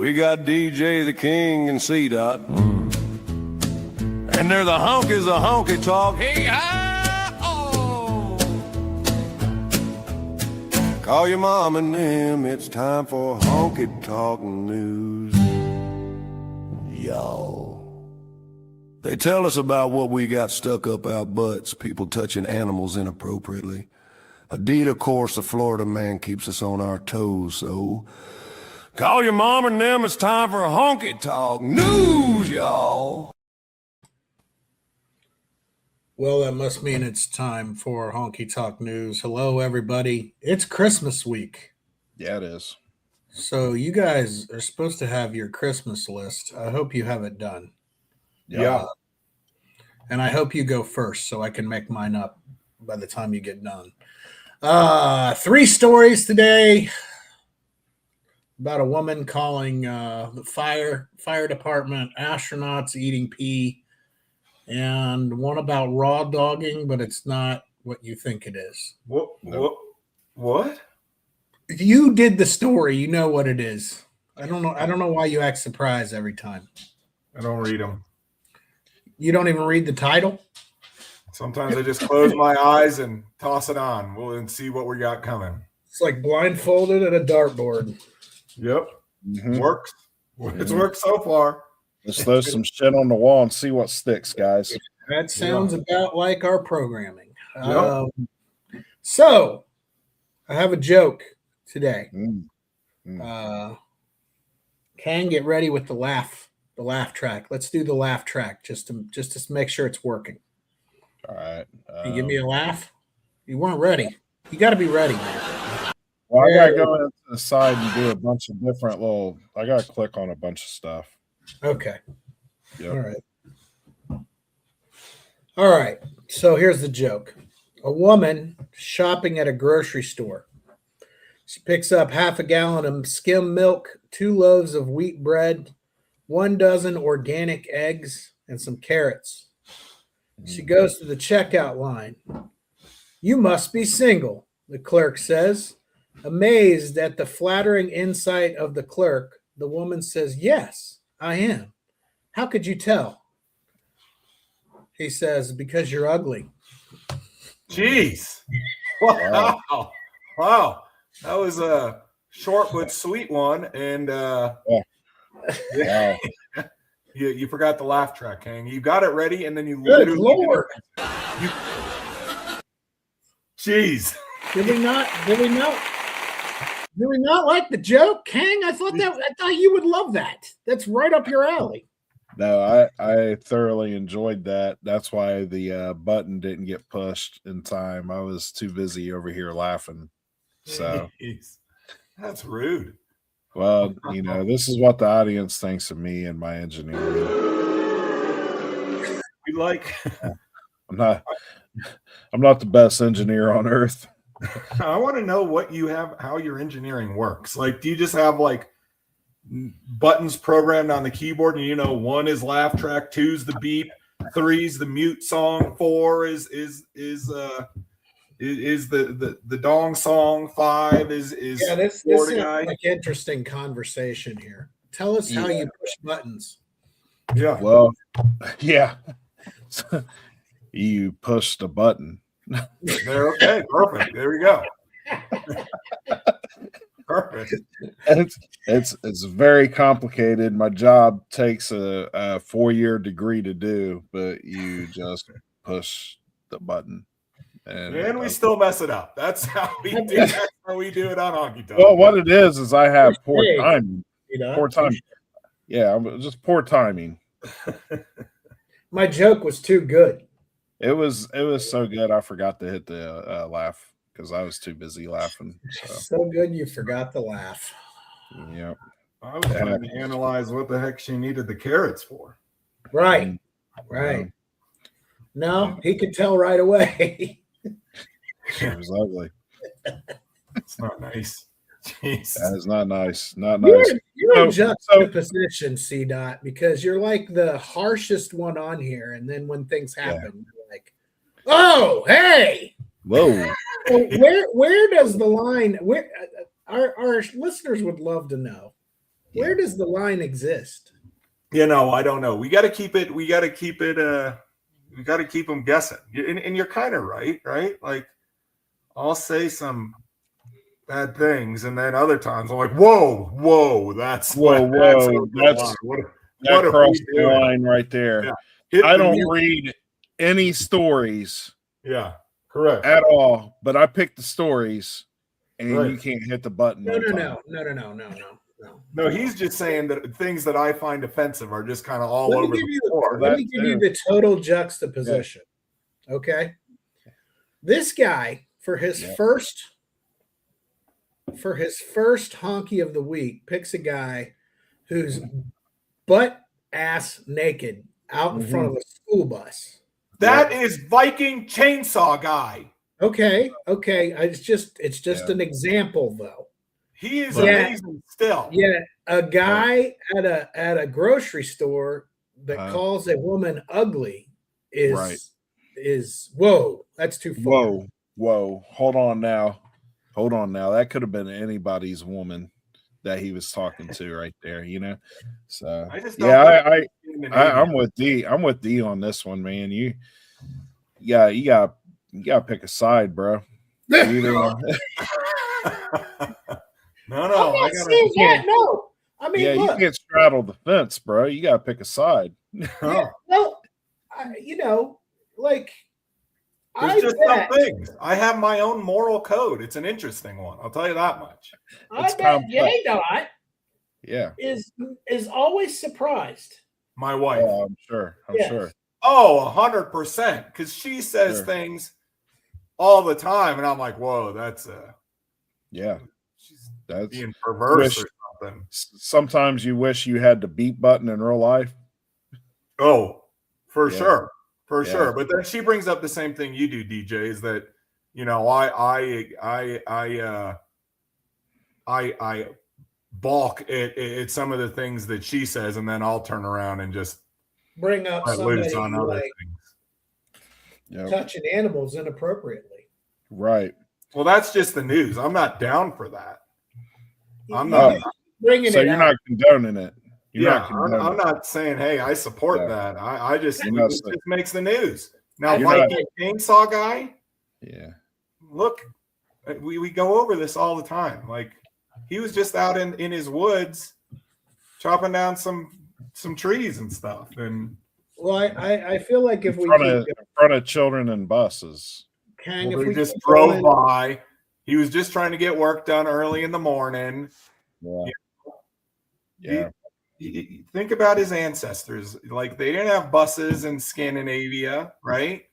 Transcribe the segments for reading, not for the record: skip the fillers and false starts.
We got DJ the King and C-Dot. And they're the honkies of honky talk. Hey-hi-oh! Call your mom and them, it's time for honky talk news. Y'all. They tell us about what we got stuck up our butts, people touching animals inappropriately. Indeed, of course, the Florida man keeps us on our toes, so call your mom and them, it's time for honky talk news, y'all. Well, that must mean it's time for Honky Talk News. Hello, everybody. It's Christmas week. Yeah, it is. So you guys are supposed to have your Christmas list. I hope you have it done. Yeah. And I hope you go first so I can make mine up by the time you get done. 3 stories today about a woman calling the fire department, astronauts eating pee, and one about raw dogging, but it's not what you think it is. What? If you did the story, you know what it is. I don't know why you act surprised every time. I don't read them. You don't even read the title? Sometimes I just close my eyes and toss it on. We'll see what we got coming. It's like blindfolded at a dartboard. Yep. Mm-hmm. Works. It's worked so far. Let's throw some shit on the wall and see what sticks, guys. That sounds about like our programming. Yep. So, I have a joke today. Kang, get ready with the laugh track. Let's do the laugh track just to make sure it's working. All right. Can you give me a laugh? You weren't ready. You got to be ready, man. Well, I got to go into the side and do a bunch of different I got to click on a bunch of stuff. Okay. Yep. All right. So here's the joke. A woman shopping at a grocery store. She picks up half a gallon of skim milk, 2 loaves of wheat bread, 1 dozen organic eggs, and some carrots. She goes to the checkout line. "You must be single," the clerk says. Amazed at the flattering insight of the clerk, the woman says, "Yes, I am. How could you tell?" He says, "Because you're ugly." Jeez. Wow. Wow. That was a short but sweet one. And Wow. you forgot the laugh track, Hang. You got it ready, and then you Good literally Lord. Jeez. Did we not like the joke, Kang? I thought you would love that. That's right up your alley. No, I thoroughly enjoyed that. That's why the button didn't get pushed in time. I was too busy over here laughing. So Jeez. That's rude. Well, this is what the audience thinks of me and my engineering. We like. I'm not the best engineer on earth. I want to know what you have, how your engineering works. Like, do you just have like buttons programmed on the keyboard, and 1 is laugh track, 2's the beep, 3's the mute song, 4 is the dong song, 5 is this Florida is guy. like interesting conversation here. Tell us how you push buttons. Yeah. Well, yeah. You push the button. There, okay, perfect. There we go. Perfect. It's very complicated. My job takes a 4-year degree to do, but you just push the button. And we still mess it up. That's how we do. That's how we do it on Honky Talk. Well, what it is I have poor timing. Poor timing. Yeah, just poor timing. My joke was too good. It was so good I forgot to hit the laugh because I was too busy laughing. So good you forgot the laugh. Yep. I was trying to analyze what the heck she needed the carrots for. Right. No, he could tell right away. It was ugly. It's not nice. Jeez. That is not nice. Not nice. You're in juxtaposition, C-Dot, because you're like the harshest one on here, and then when things happen, you're like, "Oh, hey, whoa!" So where does the line? Where our listeners would love to know. Where does the line exist? I don't know. We got to keep it. We got to keep them guessing. And you're kind of right? Like, I'll say some bad things, and then other times I'm like, whoa, that's Whoa, that's that what crossed the line right there. Yeah. I don't read any stories Yeah, correct. at all, but I pick the stories, and Right. you can't hit the button. No. No, he's just saying that things that I find offensive are just kind of all over the floor. Let me give you the total juxtaposition. Yeah. Okay. This guy, for his first honky of the week, picks a guy who's butt ass naked out in front of a school bus. That is Viking Chainsaw Guy. Okay. It's just an example, though. He is amazing still. Yeah, a guy at a grocery store that calls a woman ugly is whoa, that's too far. Whoa. Hold on now. That could have been anybody's woman that he was talking to right there, So I'm with D. I'm with D on this one, man. You gotta pick a side, bro. No. I'm not saying that. No, I mean, look, you can't straddle the fence, bro. You gotta pick a side. Yeah, well, like there's just some things. I have my own moral code. It's an interesting one. I'll tell you that much. I bet Jay Dot is always surprised. My wife. Oh, I'm sure. Oh, 100%. Because she says things all the time, and I'm like, whoa, that's that's being perverse or something. Sometimes you wish you had the beat button in real life. Oh, for sure. But then she brings up the same thing you do, DJ, is that I balk at some of the things that she says, and then I'll turn around and just bring up somebody on other things. Touching animals inappropriately. Right. Well, that's just the news. I'm not down for that. I'm not bringing it. So you're not condoning it. I'm not saying, hey, I support that. I just it just makes the news. Now, Viking Chainsaw Guy. Yeah. Look, we go over this all the time. Like, he was just out in his woods chopping down some trees and stuff. And I feel like if in front of children and buses. If we just drove by, he was just trying to get work done early in the morning. Yeah. Think about his ancestors. Like, they didn't have buses in Scandinavia, right?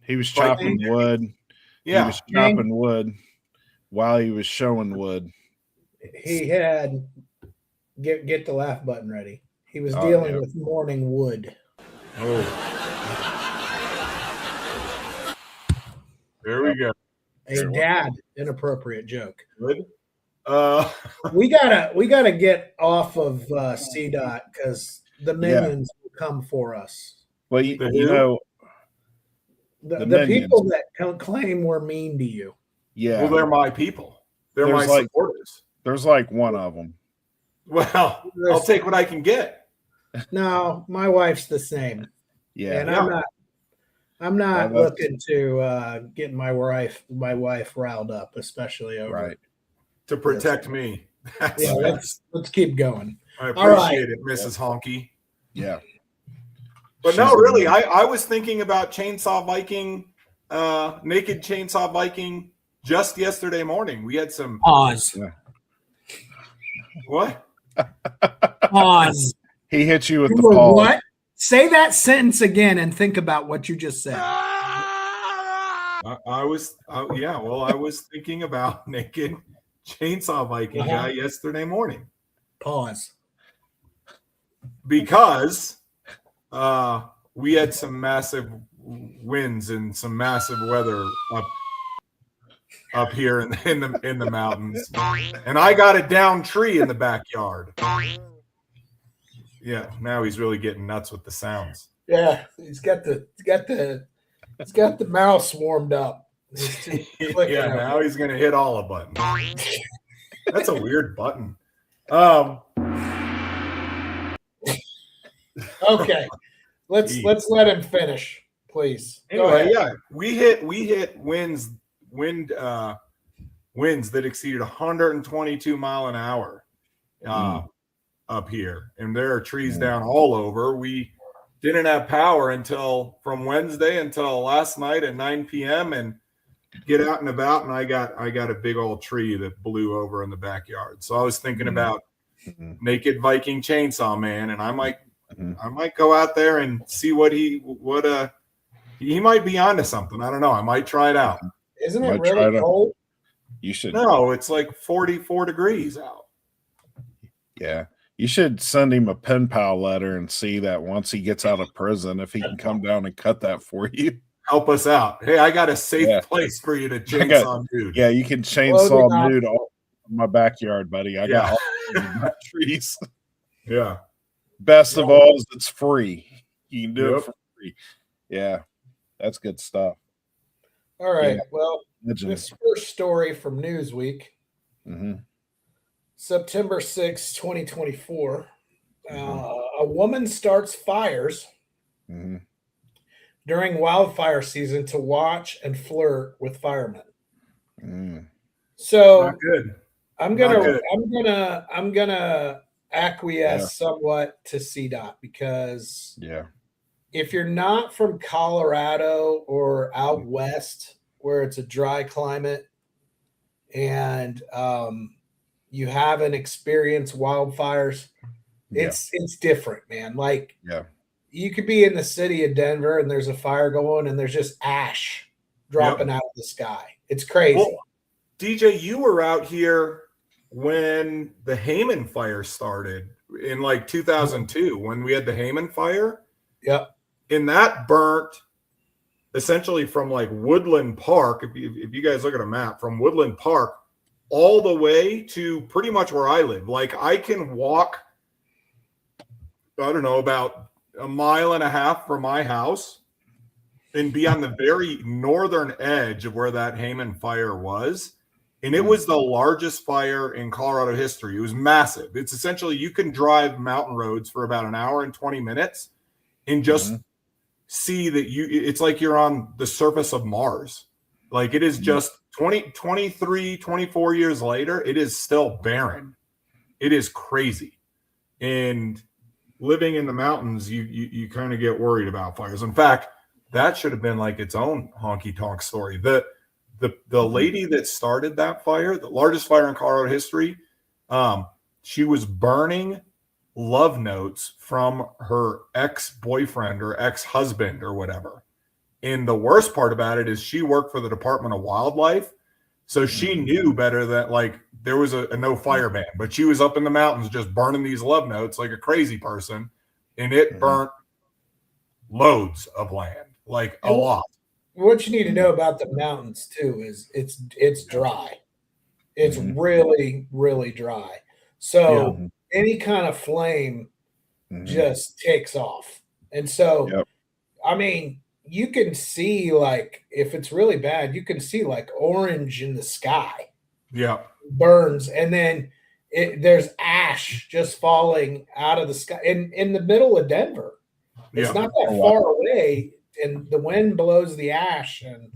He was chopping wood. Yeah. He was chopping wood while he was showing wood. He had get the laugh button ready. He was dealing with morning wood. Oh. There we go. A dad inappropriate joke. Good. We gotta get off of CDOT because the minions will come for us. Well, the people that claim we're mean to you. Yeah. Well, they're my people. They're my supporters. There's like one of them. Well, I'll take what I can get. No, my wife's the same. Yeah. And I'm not looking to get my wife riled up, especially over to protect me. Let's keep going. I appreciate it, Mrs. Honky. Yeah. But no, really, I was thinking about Chainsaw Viking, Naked Chainsaw Viking just yesterday morning. We had some pause. Yeah. What? Pause. He hit you with the pause. What? Say that sentence again and think about what you just said. I was thinking about Naked Chainsaw Viking guy yesterday morning. Pause. Because we had some massive winds and some massive weather up here in the mountains, and I got a downed tree in the backyard. Yeah, now he's really getting nuts with the sounds. Yeah, he's got the mouse warmed up. Yeah, now he's gonna hit all the buttons. That's a weird button. Okay, let's let him finish, please. Go Anyway, ahead. yeah, we hit winds that exceeded 122 mile an hour up here, and there are trees down all over. We didn't have power until from Wednesday until last night at 9 p.m. and get out and about, and I got a big old tree that blew over in the backyard. So I was thinking about Naked Viking Chainsaw Man, and I might go out there and see what he might be onto something. I don't know. I might try it out. Isn't it really cold? You should. No, it's like 44 degrees out. Yeah. You should send him a pen pal letter and see that once he gets out of prison, if he can come down and cut that for you. Help us out. Hey, I got a safe place for you to chainsaw nude. Yeah, you can chainsaw nude all in my backyard, buddy. I got all my trees. Yeah. Best of all is it's free. You can do it for free. Yeah. That's good stuff. All right. Well, this first story from Newsweek. September 6, 2024. A woman starts fires during wildfire season to watch and flirt with firemen. So not good. I'm gonna acquiesce somewhat to CDOT because if you're not from Colorado or out west where it's a dry climate and you haven't experienced wildfires, it's different, man. Like you could be in the city of Denver and there's a fire going and there's just ash dropping out of the sky. It's crazy. Well, DJ, you were out here when the Hayman fire started in like 2002 when we had the Hayman fire. Yep. And that burnt essentially from like Woodland Park. If you guys look at a map, from Woodland Park all the way to pretty much where I live. Like I can walk, I don't know, about a mile and a half from my house and be on the very northern edge of where that Hayman fire was. And it was the largest fire in Colorado history. It was massive. It's essentially, you can drive mountain roads for about an hour and 20 minutes and just see that it's like you're on the surface of Mars. Like it is just 23, 24 years later, it is still barren. It is crazy. And living in the mountains, you kind of get worried about fires. In fact, that should have been like its own honky-tonk story. The lady that started that fire, the largest fire in Colorado history, she was burning love notes from her ex-boyfriend or ex-husband or whatever. And the worst part about it is she worked for the Department of Wildlife. So she knew better that like there was a no fire ban, but she was up in the mountains just burning these love notes like a crazy person. And it burnt loads of land, like a lot. What you need to know about the mountains too is it's dry. It's really, really dry. So any kind of flame just takes off. And so, I mean, you can see like, if it's really bad, you can see like orange in the sky. Yeah. Burns. And then there's ash just falling out of the sky in the middle of Denver. It's not that far away. And the wind blows the ash, and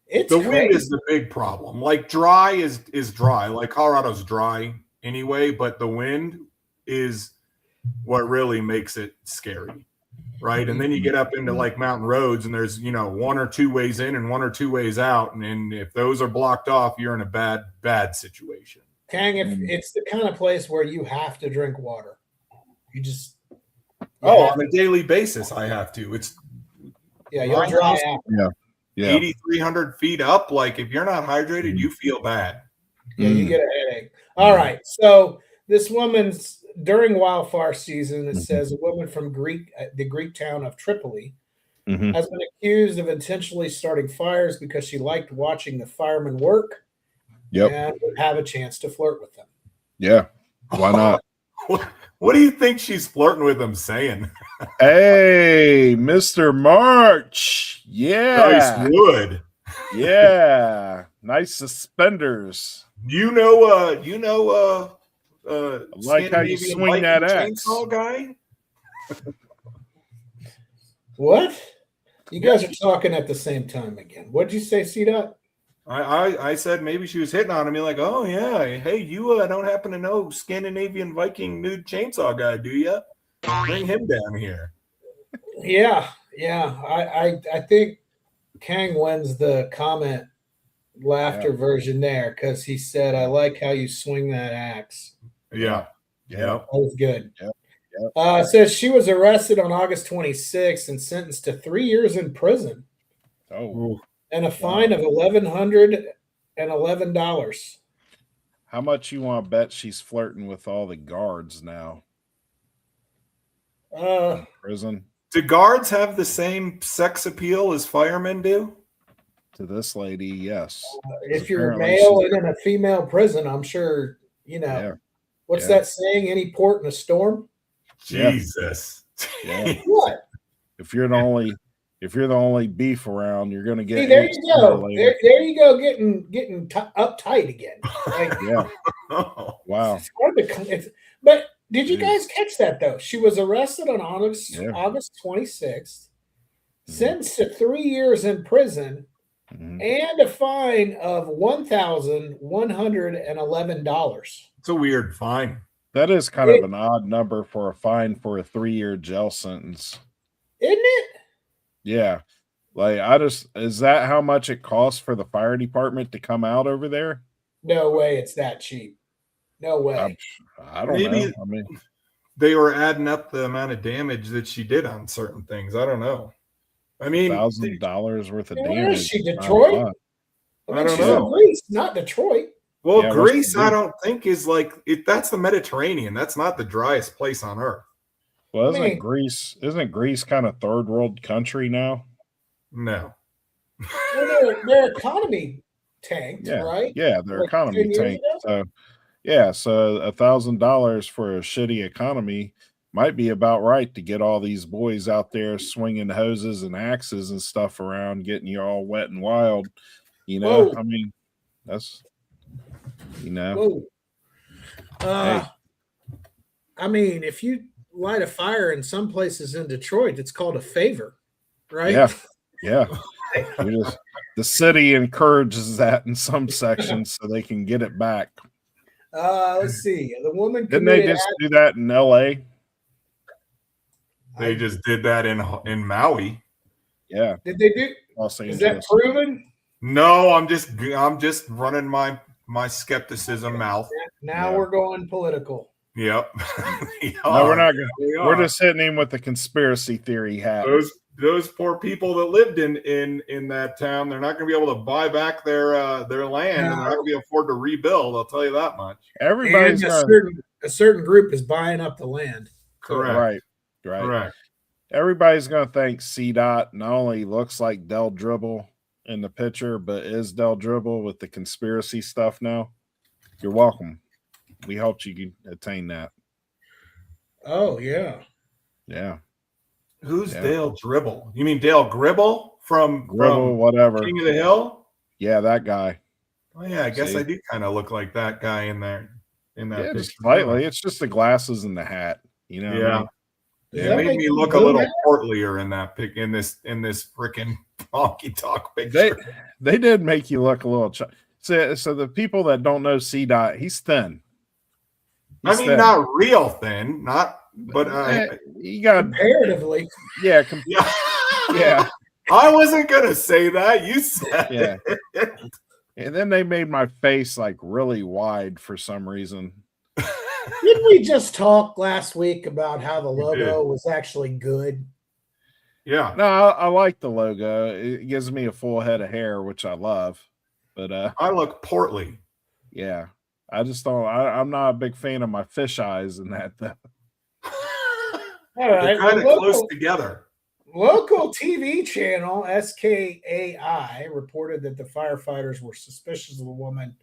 it's the wind is the big problem. Like dry is dry. Like Colorado's dry anyway, but the wind is what really makes it scary, right? And then you get up into like mountain roads, and there's one or two ways in and one or two ways out, and if those are blocked off, you're in a bad situation. Kang, if it's the kind of place where you have to drink water, you just on a daily basis, I have to. It's you'll dry out. Yeah. 8,300 feet up. Like if you're not hydrated, you feel bad. Yeah, you get a headache. All right. So this woman's during wildfire season, it says a woman from the Greek town of Tripoli has been accused of intentionally starting fires because she liked watching the firemen work and would have a chance to flirt with them. Yeah. Why not? What do you think she's flirting with him saying? Hey, Mr. March. Yeah. Nice wood. Yeah. Nice suspenders. like how you Scandinavian swing that Viking axe. chainsaw guy. What? You guys are talking at the same time again. What'd you say, C-Dot? I said maybe she was hitting on him. You're like, oh yeah, hey, you don't happen to know Scandinavian Viking nude chainsaw guy, do you? Bring him down here. Yeah. I think Kang wins the comment laughter version there because he said, "I like how you swing that axe." Yeah. That was good. Yep. Says she was arrested on August 26th and sentenced to 3 years in prison Oh, and a fine of $1,111. how much you want to bet she's flirting with all the guards now in prison? Do guards have the same sex appeal as firemen do? To this lady, yes. If you're a Apparently male she's- and in a female prison, I'm sure, Yeah. what's Yeah. that saying? Any port in a storm? Jesus. Yeah. What? If you're the only beef around, you're gonna get. See, there you go. later. There you go, getting uptight again. Like, Yeah. Oh, Wow. it's hard to. But did you guys catch that though? She was arrested on August 26th, sentenced to 3 years in prison, and a fine of $1,111. it's a weird fine. That is kind of an odd number for a fine for a 3-year jail sentence. Isn't it? Yeah. Like, is that how much it costs for the fire department to come out over there? No way it's that cheap. No way. I don't know. I mean, they were adding up the amount of damage that she did on certain things. I don't know. I mean, $1,000 worth of Where damage. is she? Detroit? I don't she's know. in Greece, not Detroit. Well, Yeah, Greece, I don't think is like that's the Mediterranean. That's not the driest place on earth. Well, I mean- isn't Greece kind of third world country now? No. Well, their economy tanked, Yeah. right? Yeah, their Like economy 10 years tanked. So so $1,000 for a shitty economy might be about right to get all these boys out there swinging hoses and axes and stuff around, getting you all wet and wild. Whoa. I mean, that's Whoa. I mean, if you light a fire in some places in Detroit, it's called a favor, right? Yeah. The city encourages that in some sections so they can get it back. Let's see. The woman Didn't they just do that in LA? They just did that in Maui. Yeah. Did they do? Los Is that Angeles. proven? No, I'm just running my skepticism mouth. Now Yeah. we're going political. Yep. No, we're not going. We're just hitting him with the conspiracy theory hat. Those poor people that lived in that town, they're not going to be able to buy back their land, and they're not going to be afford to rebuild. I'll tell you that much. Everybody's And a certain group is buying up the land. Correct. Right. Correct. Everybody's going to think C-Dot not only looks like Del Dribble in the picture, but is Del Dribble with the conspiracy stuff now. You're welcome. We helped you attain that. Oh, yeah. Yeah. Who's Dale Dribble? You mean Dale Gribble from whatever. King of the Hill? Yeah, that guy. Oh yeah, I guess I do kind of look like that guy in there. In that Yeah, picture. just slightly. It's just the glasses and the hat. You know. Yeah. Does It that made make me you look a blue little hat? portlier in that pic in this freaking honky talk picture. They did make you look a little. So the people that don't know C-Dot, he's thin. I mean, not real thin, but you got comparatively. Yeah, yeah. yeah. I wasn't gonna say that. You said Yeah. it. And then they made my face like really wide for some reason. Didn't we just talk last week about how the logo was actually good? Yeah. No, I like the logo. It gives me a full head of hair, which I love. But I look portly. Yeah. I just don't. I'm not a big fan of my fish eyes in that though. All right. They're kind of close together. Local TV channel SKAI reported that the firefighters were suspicious of the woman.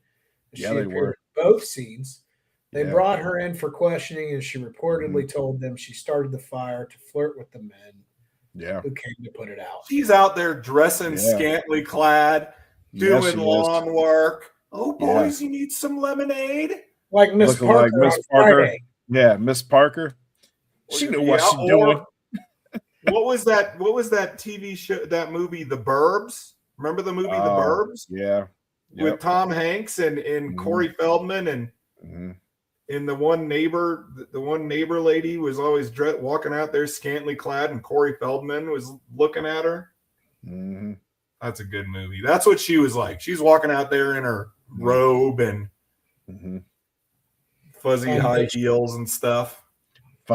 Yeah, She they appeared were. in both scenes. They Yeah. brought her in for questioning, and she reportedly told them she started the fire to flirt with the men Yeah. who came to put it out. She's out there dressing Yeah. scantily clad, Yes, doing she is. lawn work. Oh, Yeah. boys, you need some lemonade? Like Miss looking like Parker Miss on Parker. Friday. Yeah, Miss Parker. She knew what she's doing. What was that? What was that TV show? That movie, The Burbs. Remember the movie, The Burbs? Yeah. With Tom Hanks and Corey Feldman and the one neighbor lady was always walking out there scantily clad, and Corey Feldman was looking at her. Mm-hmm. That's a good movie. That's what she was like. She's walking out there in her robe and fuzzy high heels and stuff.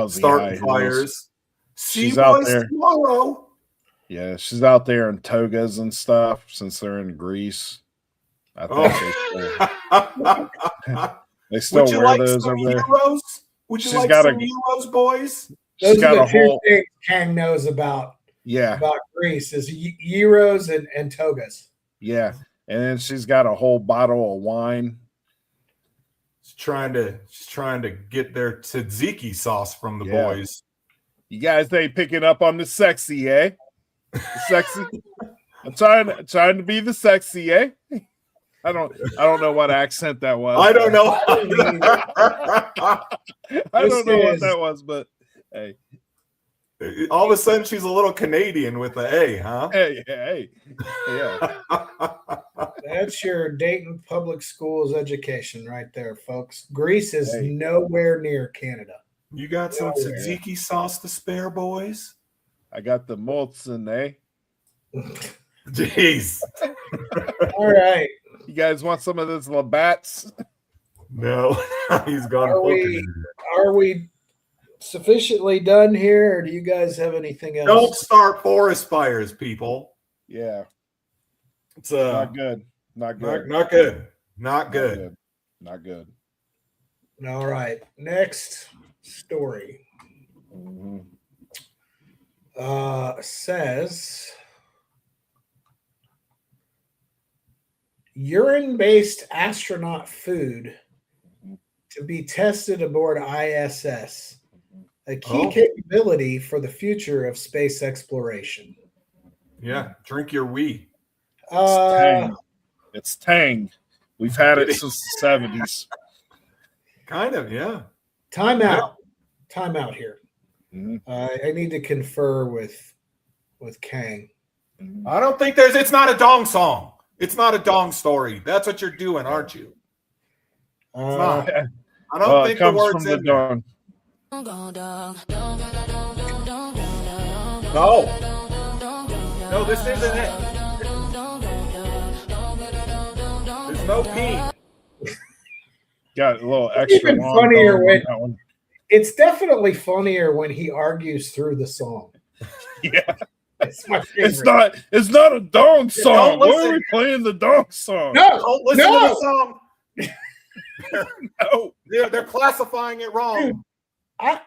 Starting fires. She's out there tomorrow. Yeah, she's out there in togas and stuff since they're in Greece. I think they still wear like those over there. Would you like some Euros, boys? Those are the two things Kang knows about. Yeah, about Greece is Euros and togas. Yeah, and then she's got a whole bottle of wine. She's trying to get their tzatziki sauce from the boys. You guys ain't picking up on the sexy, eh? The sexy. I'm trying to be the sexy, eh? I don't know what accent that was. I don't know. I don't know what that was, but hey. All of a sudden, she's a little Canadian with the A, huh? Hey. Yeah. That's your Dayton Public Schools education right there, folks. Greece is nowhere near Canada. You got some tzatziki sauce to spare, boys? I got the Molson, eh? Jeez. All right. You guys want some of this Labatt's? No, he's gone. Are we sufficiently done here, or do you guys have anything else? Don't start forest fires, people. Yeah. It's not good. Not good. Not good. Not good. Not good. All right. Next story. Says urine-based astronaut food to be tested aboard ISS, a key capability for the future of space exploration. Yeah, drink your wee. It's Tang. We've had it since the 70s. Kind of, yeah. Time out here. I need to confer with Kang. I don't think it's not a dong song. It's not a dong story. That's what you're doing, aren't you? It's not. I don't think the word's in there. No, this isn't it. There's no P. Got a little extra long. Funnier when it's definitely funnier when he argues through the song. Yeah. It's my favorite. It's not a dong song. Why are we playing the dong song? No, don't listen to the song. No. Yeah, they're classifying it wrong. Dude, I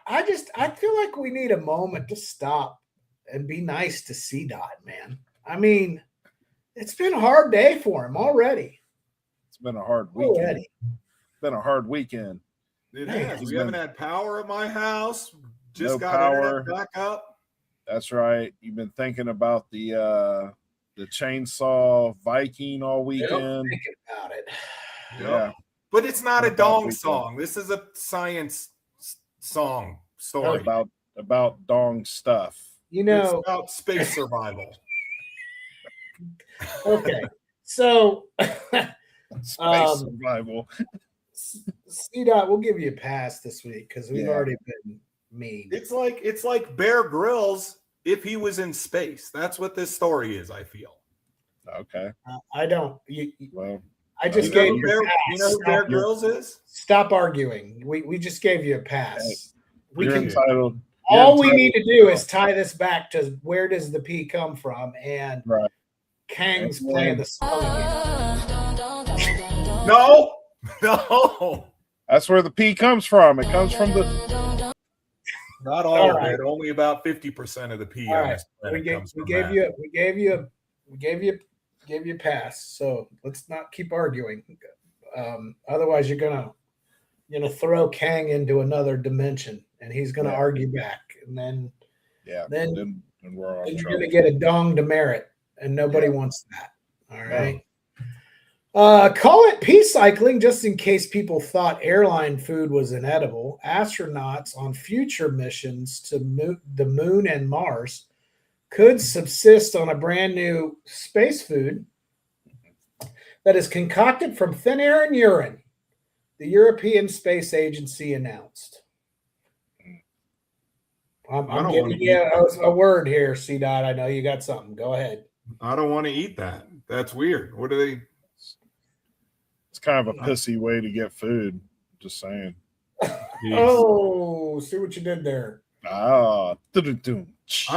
feel like we need a moment to stop and be nice to C-Dot, man. I mean, it's been a hard day for him already. It's been a hard weekend. It's been a hard weekend. It has. We haven't had power at my house. Just no got power. Internet back up. That's right. You've been thinking about the chainsaw Viking all weekend. Thinking about it. Yeah. But it's not a dong song. This is a science song story. About dong stuff. You know, it's about space survival. Okay. So space survival. C-Dot, we'll give you a pass this week because we've already been mean. It's like Bear Grylls if he was in space. That's what this story is, I feel. Okay. I don't. Well, I just gave you Bear, a pass. You know who Bear Grylls is? Stop arguing. We just gave you a pass. We can entitled. All we need to do is tie this back to where does the P come from, and Kang's playing the song again. No. That's where the P comes from. It comes from the. Not all of it. Only about 50% of the P. All right. We gave you a pass. So let's not keep arguing. Otherwise, you're gonna throw Kang into another dimension, and he's gonna argue back, and then we're all you're gonna get a dong demerit, and nobody wants that. All right. Call it peace cycling, just in case people thought airline food was inedible. Astronauts on future missions to the moon and Mars could subsist on a brand new space food that is concocted from thin air and urine, the European Space Agency announced. I'm giving you a word here, C-Dot. I know you got something. Go ahead. I don't want to eat that. That's weird. What are they? It's kind of a pissy way to get food. Just saying. Oh, see what you did there. I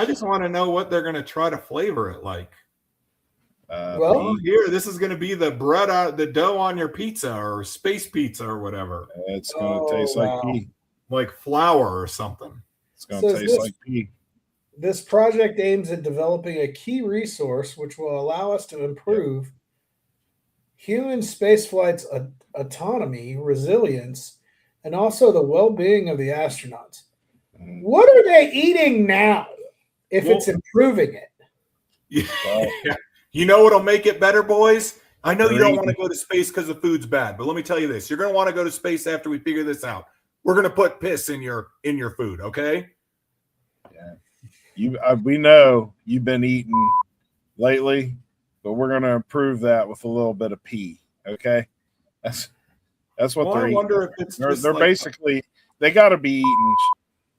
just want to know what they're going to try to flavor it like. Well, here, this is going to be the bread, the dough on your pizza or space pizza or whatever. It's going to taste like pea. Like flour or something. It's going to taste like pea. This project aims at developing a key resource which will allow us to improve human spaceflight's autonomy, resilience, and also the well-being of the astronauts. What are they eating now if it's improving it? Yeah. You know what'll make it better, boys? I know you don't want to go to space because the food's bad, but let me tell you this. You're going to want to go to space after we figure this out. We're going to put piss in your food, okay? Yeah. We know you've been eating lately, but we're going to improve that with a little bit of pee, okay? That's what they're eating. I wonder if it's they're like, basically, they got to be eating.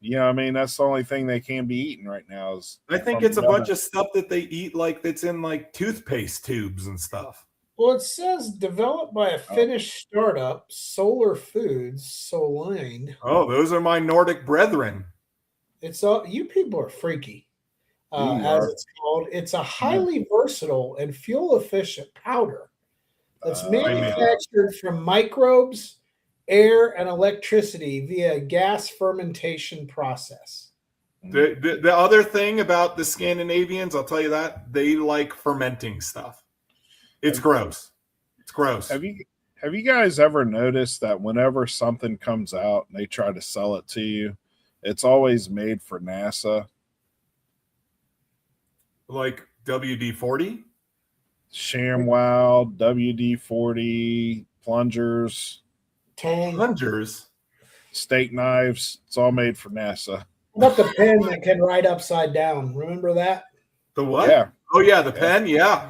You know what I mean? That's the only thing they can be eating right now. I think it's a bunch of stuff that they eat like that's in like toothpaste tubes and stuff. Well, it says developed by a Finnish startup, Solar Foods, Soline. Oh, those are my Nordic brethren. It's all you people are freaky, as it's called. It's a highly versatile and fuel-efficient powder that's manufactured from microbes, air, and electricity via a gas fermentation process. The other thing about the Scandinavians, I'll tell you that, they like fermenting stuff. It's gross. It's gross. Have you guys ever noticed that whenever something comes out and they try to sell it to you, it's always made for NASA? Like WD-40? ShamWow, WD-40, plungers. Plungers? Steak knives. It's all made for NASA. What about the pen that can write upside down? Remember that? The what? Yeah. Oh, yeah, the pen? Yeah.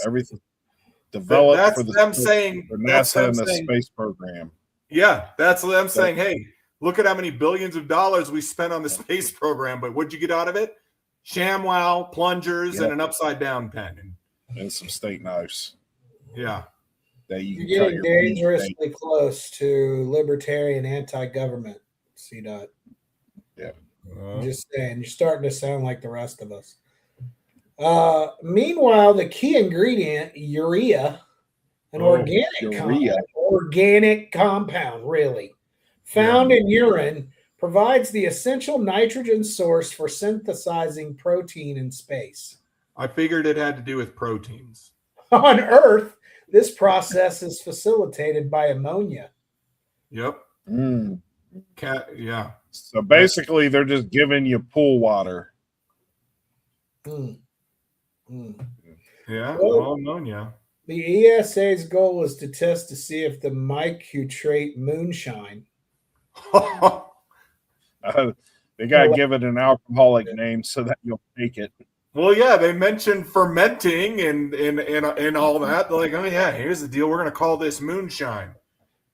Everything developed that's for them saying for NASA and the space program. Yeah, that's them saying, hey, look at how many billions of dollars we spent on the space program, but what'd you get out of it? ShamWow, plungers, and an upside down pen. And some steak knives. Yeah. That you You're getting dangerously close to libertarian anti-government, C-Dot. Yeah. I'm just saying, you're starting to sound like the rest of us. Meanwhile, the key ingredient, urea, an organic compound, really, found in urine, provides the essential nitrogen source for synthesizing protein in space. I figured it had to do with proteins. On Earth, this process is facilitated by ammonia. Yep. Yeah. So basically, they're just giving you pool water. Yeah, well, ammonia. The ESA's goal is to test to see if the micutrate moonshine. They got to give it an alcoholic name so that you'll take it. Well, yeah, they mentioned fermenting and all that. They're like, oh yeah, here's the deal. We're going to call this moonshine.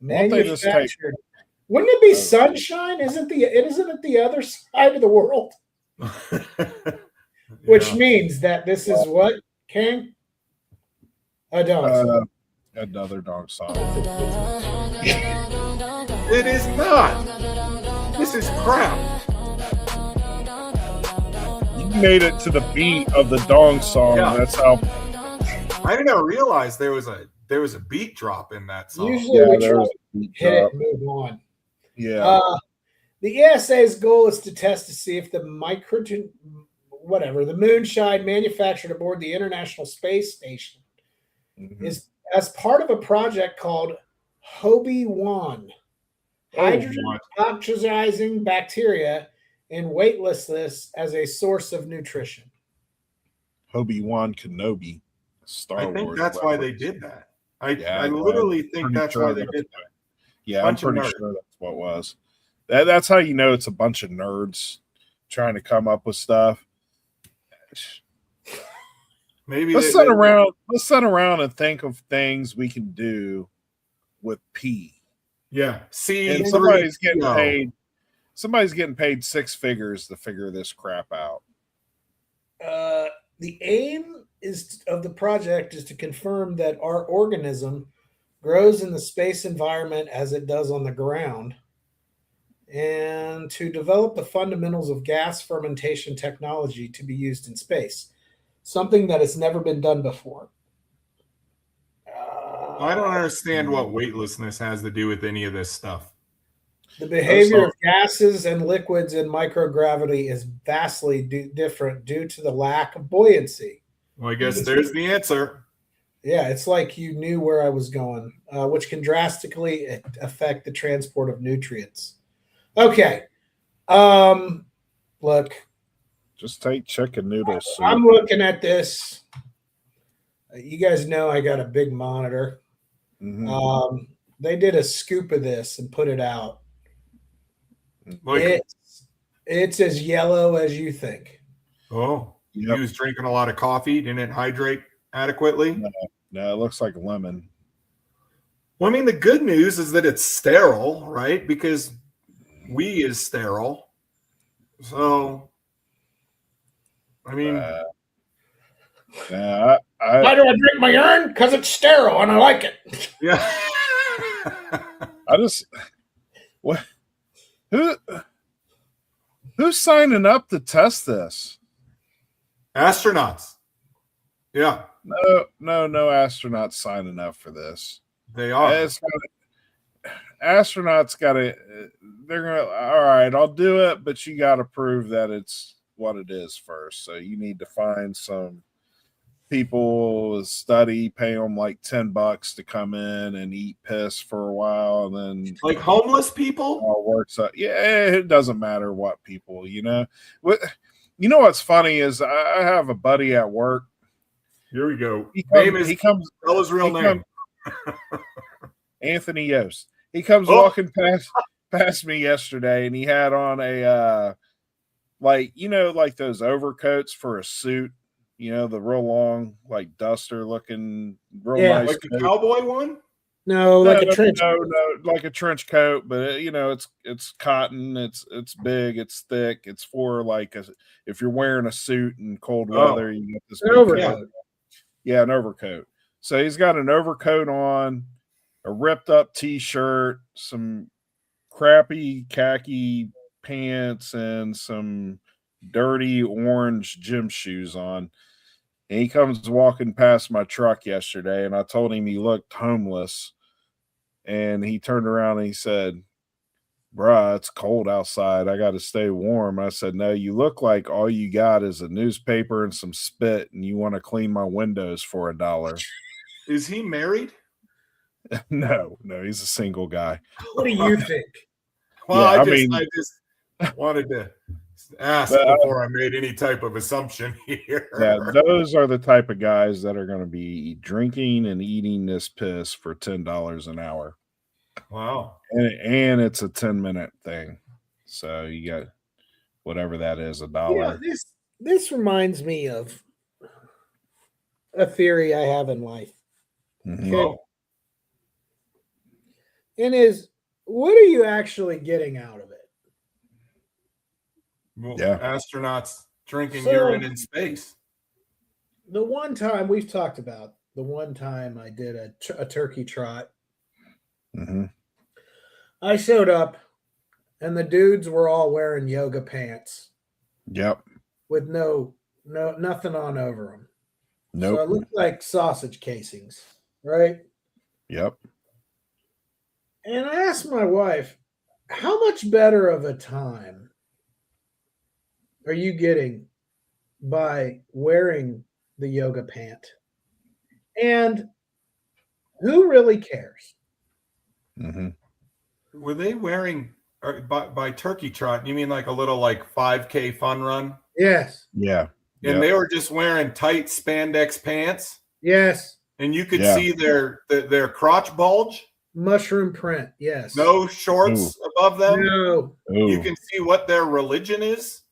Manufactured. Wouldn't it be sunshine? Isn't it the other side of the world? Which means that this is what, King? A dog song. Another dog song. It is not. This is crap. You made it to the beat of the dong song. Yeah. That's how. I didn't realize there was a beat drop in that song. Usually we try to hit it and move on. Yeah. The ESA's goal is to test to see if the moonshine manufactured aboard the International Space Station is as part of a project called Hobie-1, hydrogen oxidizing bacteria in weightlessness as a source of nutrition. Hobie-Wan Kenobi. Star Wars. I think that's why they did that. I I'm literally think pretty that's sure why they did that. Yeah, I'm pretty sure that's what it was. That's how you know it's a bunch of nerds trying to come up with stuff. Maybe Let's sit around and think of things we can do with P. Yeah. And somebody's getting paid 6 figures to figure this crap out. The aim of the project is to confirm that our organism grows in the space environment as it does on the ground, and to develop the fundamentals of gas fermentation technology to be used in space, something that has never been done before. I don't understand what weightlessness has to do with any of this stuff. The behavior of gases and liquids in microgravity is vastly different due to the lack of buoyancy. Well, I guess there's the answer. Yeah, it's like you knew where I was going, which can drastically affect the transport of nutrients. Okay. Look. Just take chicken noodles. I'm looking at this. You guys know I got a big monitor. Mm-hmm. They did a scoop of this and put it out. Like, it's as yellow as you think. Oh, yep. He was drinking a lot of coffee. Didn't it hydrate adequately? No, it looks like lemon. Well, I mean, the good news is that it's sterile, right? Because we is sterile. So, I mean, why do I drink my urine? Because it's sterile and I like it. Yeah. What? Who's signing up to test this? Astronauts. Yeah. No astronauts signing up for this. They are. Astronauts gotta. They're gonna. All right, I'll do it, but you got to prove that it's what it is first. So you need to find some people study, pay them like $10 to come in and eat piss for a while, and then like homeless people. All works out. Yeah, it doesn't matter what people. You know what? You know what's funny is I have a buddy at work. Here we go. He comes. Tell his real name. Anthony Yost. He comes walking past me yesterday, and he had on a like those overcoats for a suit. You know, the real long, like duster looking, real nice. Like a cowboy one? No, a trench coat. No, like a trench coat, but it's cotton, it's big, it's thick, it's for like if you're wearing a suit in cold weather, you get this overcoat. Yeah, an overcoat. So he's got an overcoat on, a ripped up t-shirt, some crappy khaki pants, and some dirty orange gym shoes on. And he comes walking past my truck yesterday, and I told him he looked homeless. And he turned around and he said, "Bruh, it's cold outside. I got to stay warm." I said, "No, you look like all you got is a newspaper and some spit, and you want to clean my windows for $1." Is he married? No, he's a single guy. What do you think? Well, yeah, I just wanted to ask before I made any type of assumption here. Yeah, those are the type of guys that are going to be drinking and eating this piss for $10 an hour. Wow. And it's a 10-minute thing. So you got whatever that is, $1. Yeah, this reminds me of a theory I have in life. Mm-hmm. Okay. And what are you actually getting out of it? Well, astronauts drinking urine in space. The one time we've talked about, the one time I did a turkey trot, mm-hmm. I showed up and the dudes were all wearing yoga pants. Yep. With nothing on over them. Nope. So it looked like sausage casings, right? Yep. And I asked my wife, how much better of a time are you getting by wearing the yoga pant? And who really cares? Mm-hmm. Were they wearing by turkey trot? You mean like a little 5K fun run? Yes. Yeah. And they were just wearing tight spandex pants? Yes. And you could see their crotch bulge. Mushroom print. Yes. No shorts above them. No. You can see what their religion is.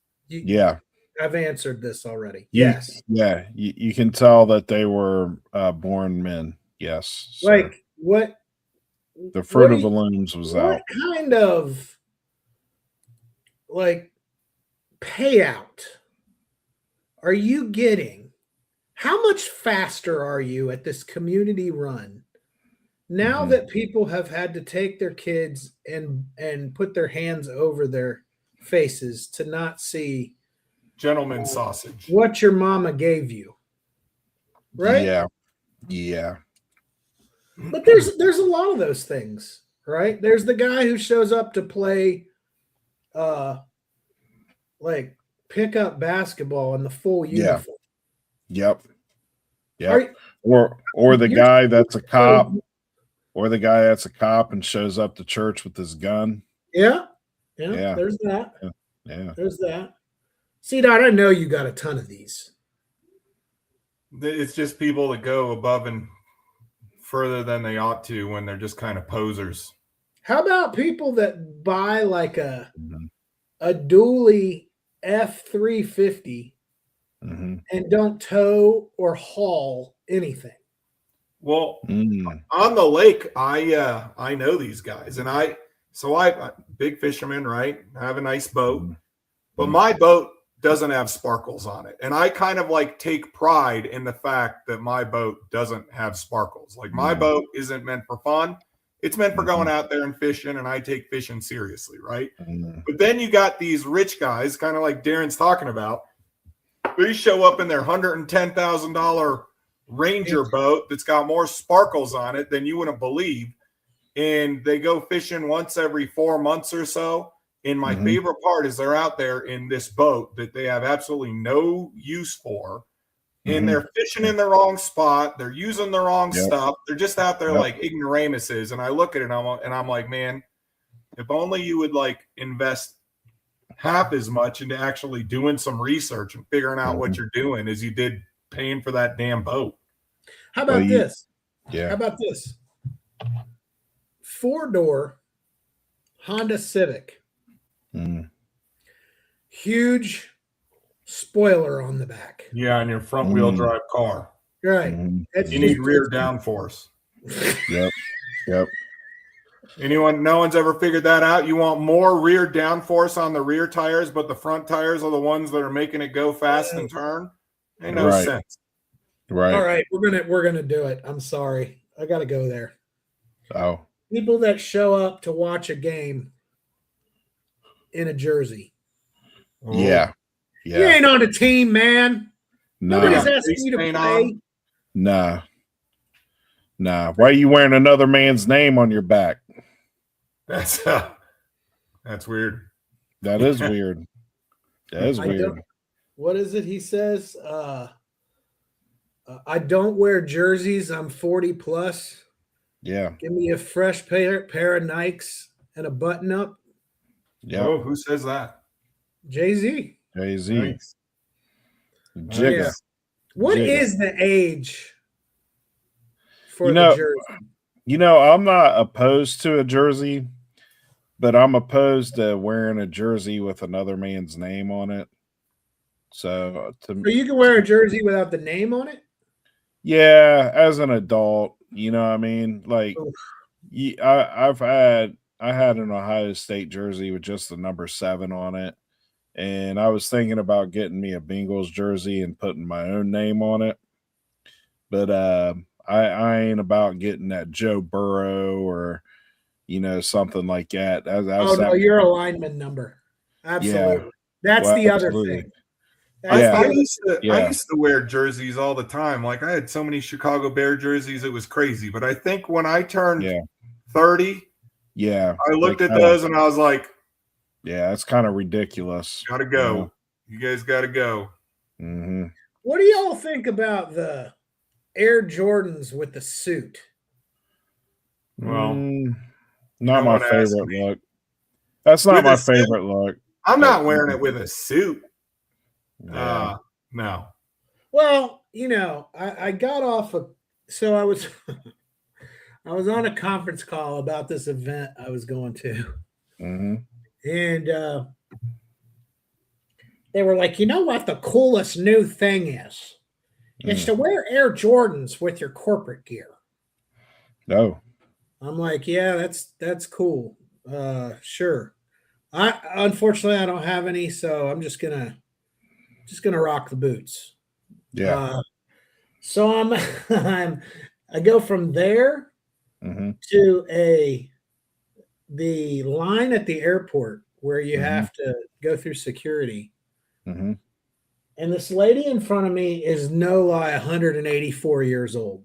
I've answered this already. Yes. Yeah. You can tell that they were born men. Yes. Like what? The fruit of the looms was out. What kind of like payout are you getting? How much faster are you at this community run now that people have had to take their kids and put their hands over their faces to not see gentleman sausage what your mama gave you, right? Yeah. But there's a lot of those things, right? There's the guy who shows up to play like pickup basketball in the full uniform. Yep. Or the guy that's a cop, and shows up to church with his gun. Yeah. There's that. Yeah. There's that. See, Dot, I know you got a ton of these. It's just people that go above and further than they ought to when they're just kind of posers. How about people that buy like a dually F-350 and don't tow or haul anything? Well, on the lake, I know these guys, and I big fisherman, right? I have a nice boat, but my boat doesn't have sparkles on it, and I kind of like take pride in the fact that my boat doesn't have sparkles. Like my boat isn't meant for fun; it's meant for going out there and fishing, and I take fishing seriously, right? But then you got these rich guys, kind of like Darren's talking about. They show up in their $110,000 Ranger boat that's got more sparkles on it than you wouldn't believe, and they go fishing once every 4 months or so. And my favorite part is they're out there in this boat that they have absolutely no use for, and they're fishing in the wrong spot. They're using the wrong stuff. They're just out there like ignoramuses. And I look at it and I'm like, man, if only you would like invest half as much into actually doing some research and figuring out what you're doing as you did paying for that damn boat. How about this? Yeah. How about this? 4-door Honda Civic. Huge spoiler on the back. Yeah, on your front wheel drive car. Right. You need rear downforce. Yep. No one's ever figured that out. You want more rear downforce on the rear tires, but the front tires are the ones that are making it go fast and turn. Ain't no sense. Right. All right, we're gonna do it. I'm sorry. I gotta go there. Oh. People that show up to watch a game in a jersey. Yeah. You ain't on the team, man. Nobody's asking you to play. Nah. Why are you wearing another man's name on your back? That's weird. That is weird. That is weird. What is it he says? I don't wear jerseys. I'm 40 plus. Yeah. Give me a fresh pair of Nikes and a button up. Yeah. Oh, who says that? Jay-Z. Jay-Z. Nice. Jigga. Nice. What is the age for the jersey? I'm not opposed to a jersey, but I'm opposed to wearing a jersey with another man's name on it. So you can wear a jersey without the name on it? Yeah, as an adult, you know what I mean? Like I had an Ohio State jersey with just the number 7 on it. And I was thinking about getting me a Bengals jersey and putting my own name on it. But I ain't about getting that Joe Burrow or, something like that. No, you're a lineman number. Absolutely. Yeah. That's the other thing. I used to wear jerseys all the time. Like I had so many Chicago Bear jerseys, it was crazy. But I think when I turned 30, I looked at those and I was like, yeah, it's kind of ridiculous. Gotta go. You guys gotta go. Mm-hmm. What do y'all think about the Air Jordans with the suit? Well, not my favorite look. That's not my favorite look. I'm not wearing it with a suit. Yeah. No. Well, I got off of, so I was I was on a conference call about this event I was going to, Mm-hmm. and they were like, you know what the coolest new thing is? It's to wear Air Jordans with your corporate gear. No. I'm like, yeah, that's cool. Sure. I unfortunately I don't have any, so I'm just gonna rock the boots. Yeah. So I go from there Mm-hmm. to the line at the airport where you Mm-hmm. have to go through security. Mm-hmm. And this lady in front of me is no lie 184 years old.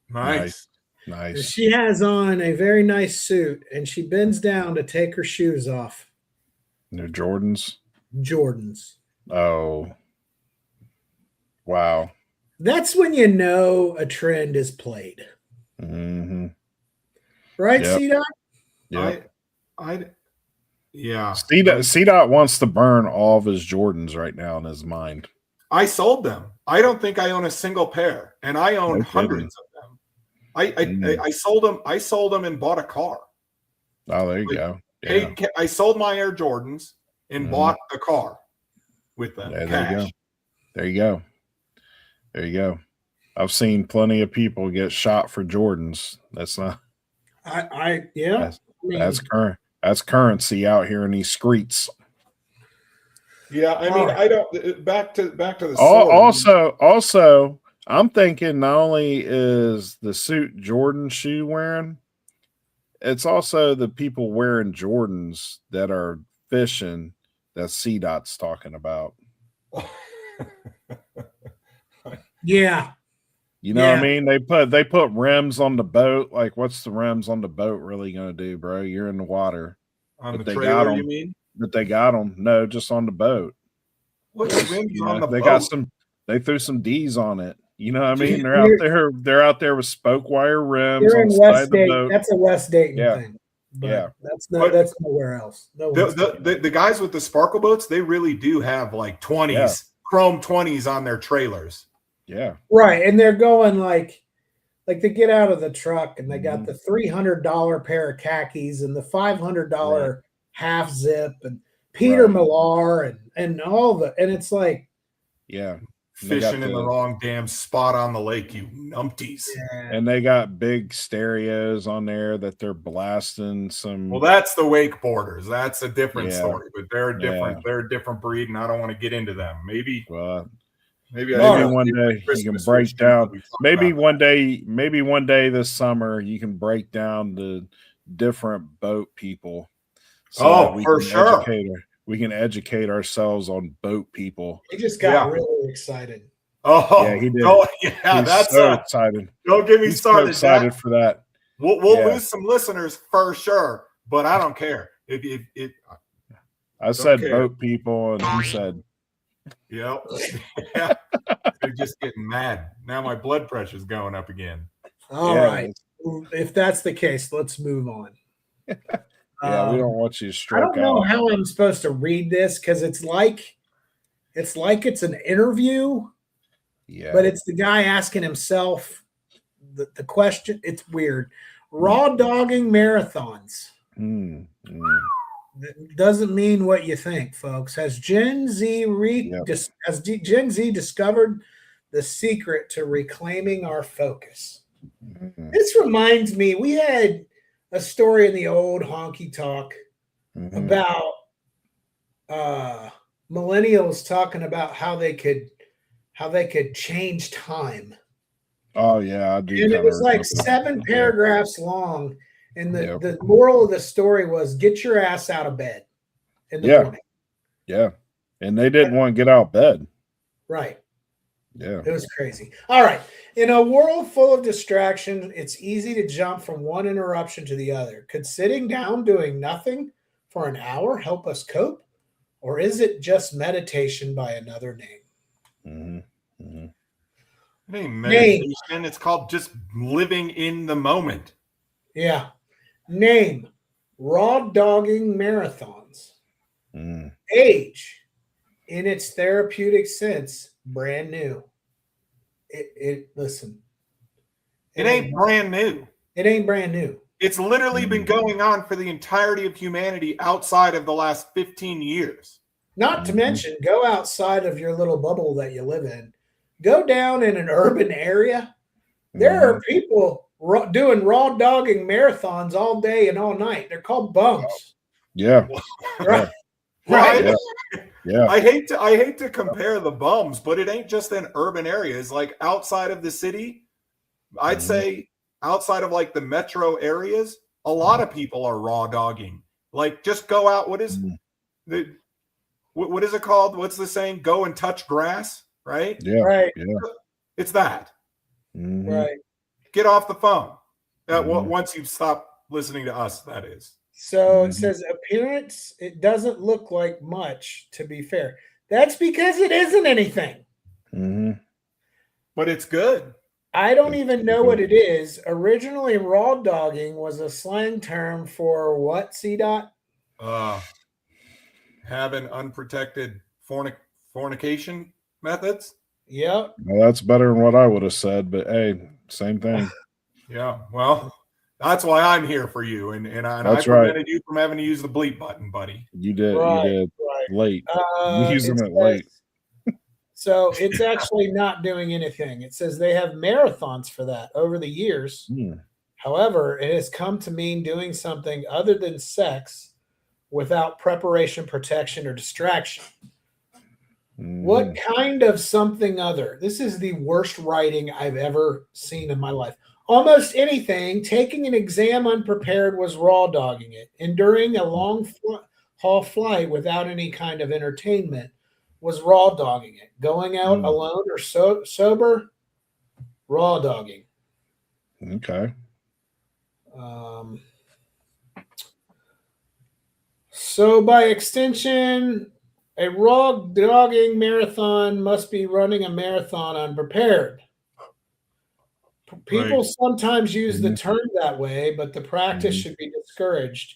Nice. And Nice. she has on a very nice suit and she bends down to take her shoes off. They're Jordans. Jordans. Oh. Wow. That's when you know a trend is played. Mm-hmm. Right, Yep. C-Dot? Yeah. Yeah. C-Dot wants to burn all of his Jordans right now in his mind. I sold them. I don't think I own a single pair, and I own No hundreds of them. I sold them. I sold them and bought a car. Oh, there you go. Yeah. I sold my Air Jordans and bought a car with them. Yeah, Cash. There you go. There you go. I've seen plenty of people get shot for Jordans. That's not. That's current. That's currency out here in these streets. Yeah, I mean, I don't. Back to the sword. Also, I'm thinking not only is the suit Jordan shoe wearing, it's also the people wearing Jordans that are fishing that C-Dot's talking about. Yeah. You know what I mean? They put rims on the boat. Like, what's the rims on the boat really going to do, bro? You're in the water. On but the they trailer, got them. you mean? But they got them. No, just on the boat. What rims on the they boat? got some. They threw some D's on it. You know what I mean? They're out there. They're out there with spoke wire rims on the side of the boat. That's a West Dayton thing. But that's nowhere else. The guys with the sparkle boats, they really do have like 20s, chrome 20s on their trailers. Yeah. Right. And they're going like they get out of the truck and they got the $300 pair of khakis and the $500 half zip and Peter Millar and all the, and it's like, fishing in the wrong damn spot on the lake, you numpties. And they got big stereos on there that they're blasting some. Well, that's the wakeboarders. That's a different story, but they're different. They're a different breed, and I don't want to get into them. Maybe one day you can break down. Maybe one day this summer you can break down the different boat people. For sure. We can educate ourselves on boat people. He just got really excited. Oh, yeah, he did. Oh, yeah, that's so excited. Don't get me started. So excited for that. We'll lose some listeners for sure, but I don't care. I said boat people, and he said, "Yep." Yeah. They're just getting mad now. My blood pressure's going up again. All right. If that's the case, let's move on. Yeah, we don't want you to stroke out. I don't know how I'm supposed to read this because it's like it's an interview. Yeah. But it's the guy asking himself the question. It's weird. Rawdogging marathons. Doesn't mean what you think, folks. Has Gen Z discovered the secret to reclaiming our focus? This reminds me, we had a story in the old honky talk about millennials talking about how they could change time. Oh yeah, I do. And it was like 7 paragraphs long, and the moral of the story was get your ass out of bed in the morning. Yeah, and they didn't want to get out of bed. Right. Yeah, it was crazy. All right. In a world full of distraction, it's easy to jump from one interruption to the other. Could sitting down doing nothing for an hour help us cope? Or is it just meditation by another name? It ain't meditation. It's called just living in the moment. Yeah. Name. Rawdogging marathons. Age. In its therapeutic sense, brand new. Listen. It ain't brand new. It ain't brand new. It's literally been going on for the entirety of humanity outside of the last 15 years. Not to mention, go outside of your little bubble that you live in. Go down in an urban area. There are people doing raw dogging marathons all day and all night. They're called bums. Yeah. Right. Right. Yeah. I hate to compare the bums, but it ain't just in urban areas. Like outside of the city, I'd say outside of like the metro areas, a lot of people are raw dogging. Like just go out. What is it called? What's the saying? Go and touch grass, right? Yeah. Right. Yeah. It's that. Right. Get off the phone. Once you stop listening to us, that is. So it says appearance, it doesn't look like much, to be fair. That's because it isn't anything. But it's good. I don't even know what it is. Originally, raw dogging was a slang term for what, C-Dot? Having unprotected fornication methods. Yep. Well, that's better than what I would have said, but hey, same thing. Yeah. Well, that's why I'm here for you. And I That's prevented you from having to use the bleep button, buddy. You did. Right, You did. right. Late. Using it late. So it's actually not doing anything. It says they have marathons for that over the years. However, it has come to mean doing something other than sex without preparation, protection, or distraction. What kind of something other? This is the worst writing I've ever seen in my life. Almost anything, taking an exam unprepared was raw dogging it. Enduring a long haul flight without any kind of entertainment was raw dogging it. Going out alone or sober, raw dogging. Okay. So by extension, a raw dogging marathon must be running a marathon unprepared. People sometimes use the term that way, but the practice should be discouraged.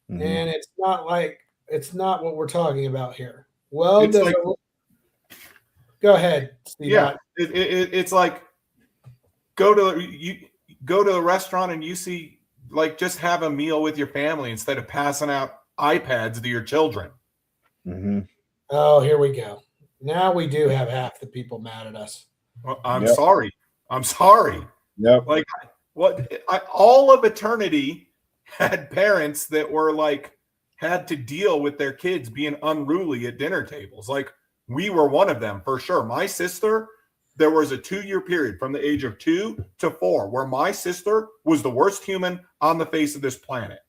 And it's not what we're talking about here. Well, go ahead, Steve. Yeah, it's like go to a restaurant and you see like just have a meal with your family instead of passing out iPads to your children. Oh, here we go. Now we do have half the people mad at us. Well, I'm sorry. Yep. Like all of eternity had parents that were like had to deal with their kids being unruly at dinner tables. Like we were one of them for sure. My sister, there was a 2-year period from the age of 2 to 4 where my sister was the worst human on the face of this planet.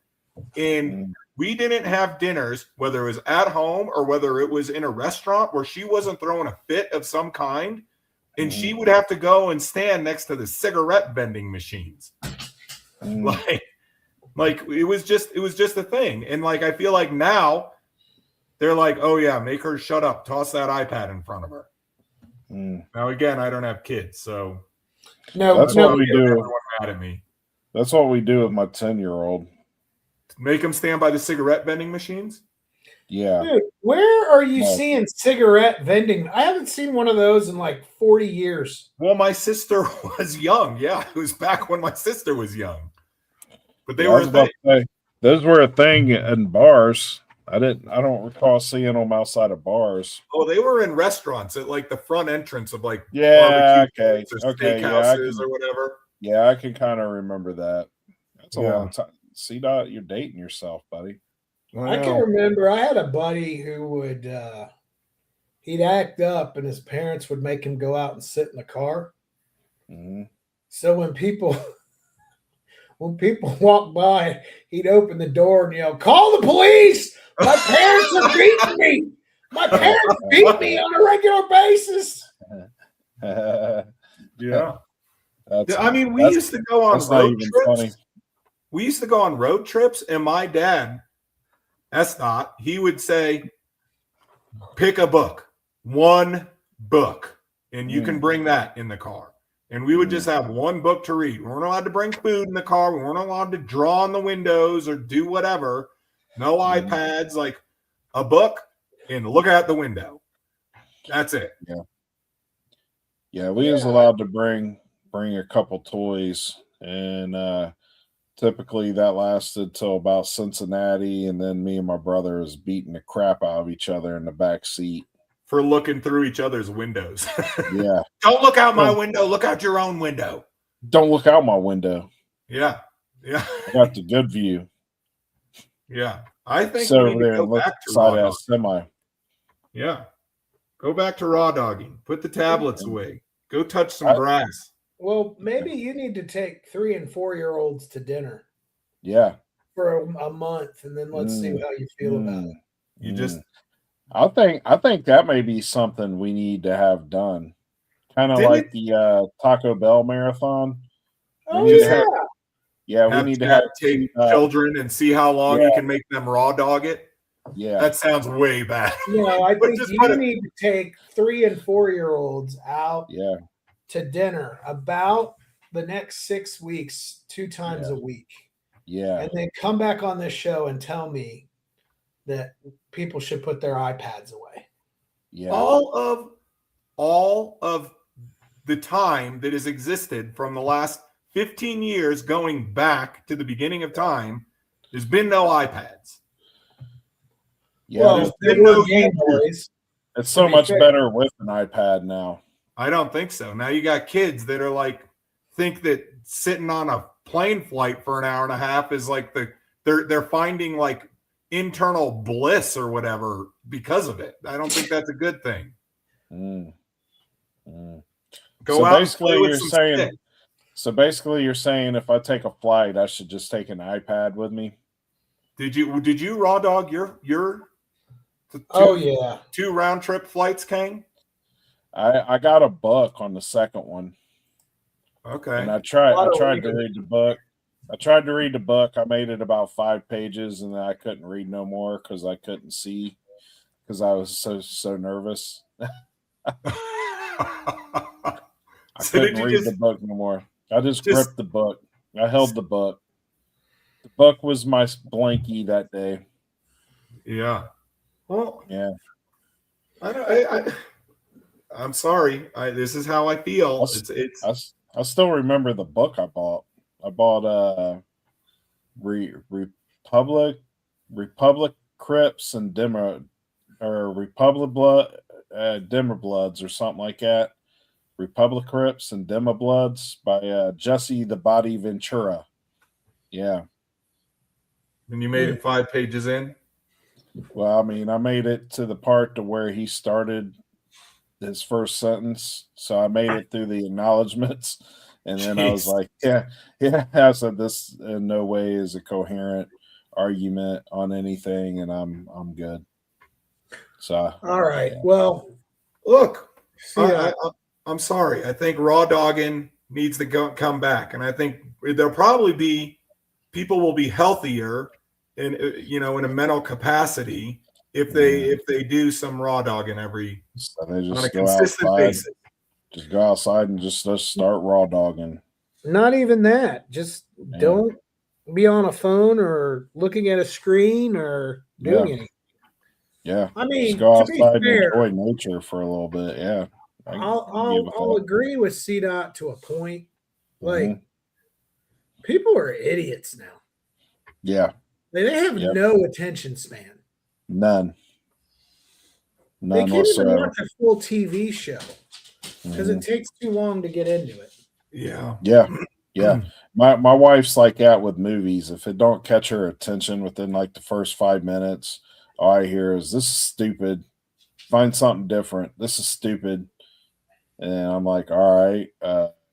And we didn't have dinners, whether it was at home or whether it was in a restaurant, where she wasn't throwing a fit of some kind. And she would have to go and stand next to the cigarette vending machines. Like it was just a thing. And like I feel like now they're like, oh yeah, make her shut up, toss that iPad in front of her. Now again, I don't have kids, so that's what we do. Everyone mad at me. That's what we do with my 10-year-old. Make them stand by the cigarette vending machines. Yeah. Dude, where are you seeing cigarette vending? I haven't seen one of those in like 40 years. Well, my sister was young. Yeah, it was back when my sister was young. But they were a thing. Those were a thing in bars. I don't recall seeing them outside of bars. Oh, they were in restaurants at like the front entrance of like barbecue or steakhouses or whatever. Yeah, I can kind of remember that. That's a long time. C-Dot, you're dating yourself, buddy. I can remember I had a buddy who would he'd act up and his parents would make him go out and sit in the car. So when people walk by, he'd open the door and yell, "Call the police! My parents are beating me! My parents beat me on a regular basis." Yeah. I mean, we used to go on road trips. Funny. We used to go on road trips, and my dad, he would say, pick a book, one book, and you can bring that in the car. And we would just have one book to read. We weren't allowed to bring food in the car. We weren't allowed to draw on the windows or do whatever. No iPads, like a book and look out the window. That's it. Yeah, we was allowed to bring a couple toys, and typically that lasted till about Cincinnati, and then me and my brother was beating the crap out of each other in the back seat for looking through each other's windows. Yeah. Don't look out my window. Look out your own window. Don't look out my window. Yeah. I got the good view. Yeah. I think so we need to go back to raw semi. Yeah. Go back to raw dogging. Put the tablets away. Go touch some grass. Well, maybe you need to take 3 and 4-year-olds to dinner. Yeah. For a month, and then let's see how you feel about it. You just I think that may be something we need to have done. Kind of like the Taco Bell marathon. Oh, yeah. We need to take children and see how long you can make them raw dog it. Yeah. That sounds way bad. No, I think you need to take 3 and 4-year-olds out to dinner about the next 6 weeks, 2 times a week. Yeah. And then come back on this show and tell me that people should put their iPads away. Yeah. All of the time that has existed from the last 15 years going back to the beginning of time, there's been no iPads. Yeah. Well, there were Game Boys. It's so much better with an iPad now. I don't think so. Now you got kids that are like, think that sitting on a plane flight for an hour and a half is like they're finding like internal bliss or whatever because of it. I don't think that's a good thing. Go out basically you're saying stick. So basically you're saying if I take a flight, I should just take an iPad with me. Did you raw dog your two round trip flights, Kang? I got a book on the second one. Okay. And I tried to read the book. I made it about 5 pages, and then I couldn't read no more because I couldn't see because I was so nervous. I couldn't read the book no more. I just gripped the book. I held the book. The book was my blankie that day. Yeah. Well. Yeah. I'm sorry. This is how I feel. I still remember the book I bought. I bought Republic Crips and Dimmer Bloods or something like that. Republic Crips and Dimmer Bloods by Jesse the Body Ventura. Yeah. And you made it 5 pages in? Well, I mean, I made it to the part to where he started his first sentence. So I made it through the acknowledgments. And then I was like, yeah. I said, this in no way is a coherent argument on anything, and I'm good. So all right. Yeah. Well, look, I'm sorry. I think raw dogging needs to come back, and I think there'll probably be people will be healthier in a mental capacity if they do some raw dogging on a consistent basis. Just go outside and just start raw dogging. Not even that. Just don't be on a phone or looking at a screen or doing anything. Yeah. I mean, just go outside and enjoy nature for a little bit. Yeah. I'll agree with CDOT to a point. Like, people are idiots now. Yeah. They have no attention span. None they can't whatsoever. even watch a full TV show because it takes too long to get into it. Yeah. My wife's like that with movies. If it don't catch her attention within like the first 5 minutes, all I hear is, this is stupid. Find something different. This is stupid. And I'm like, all right,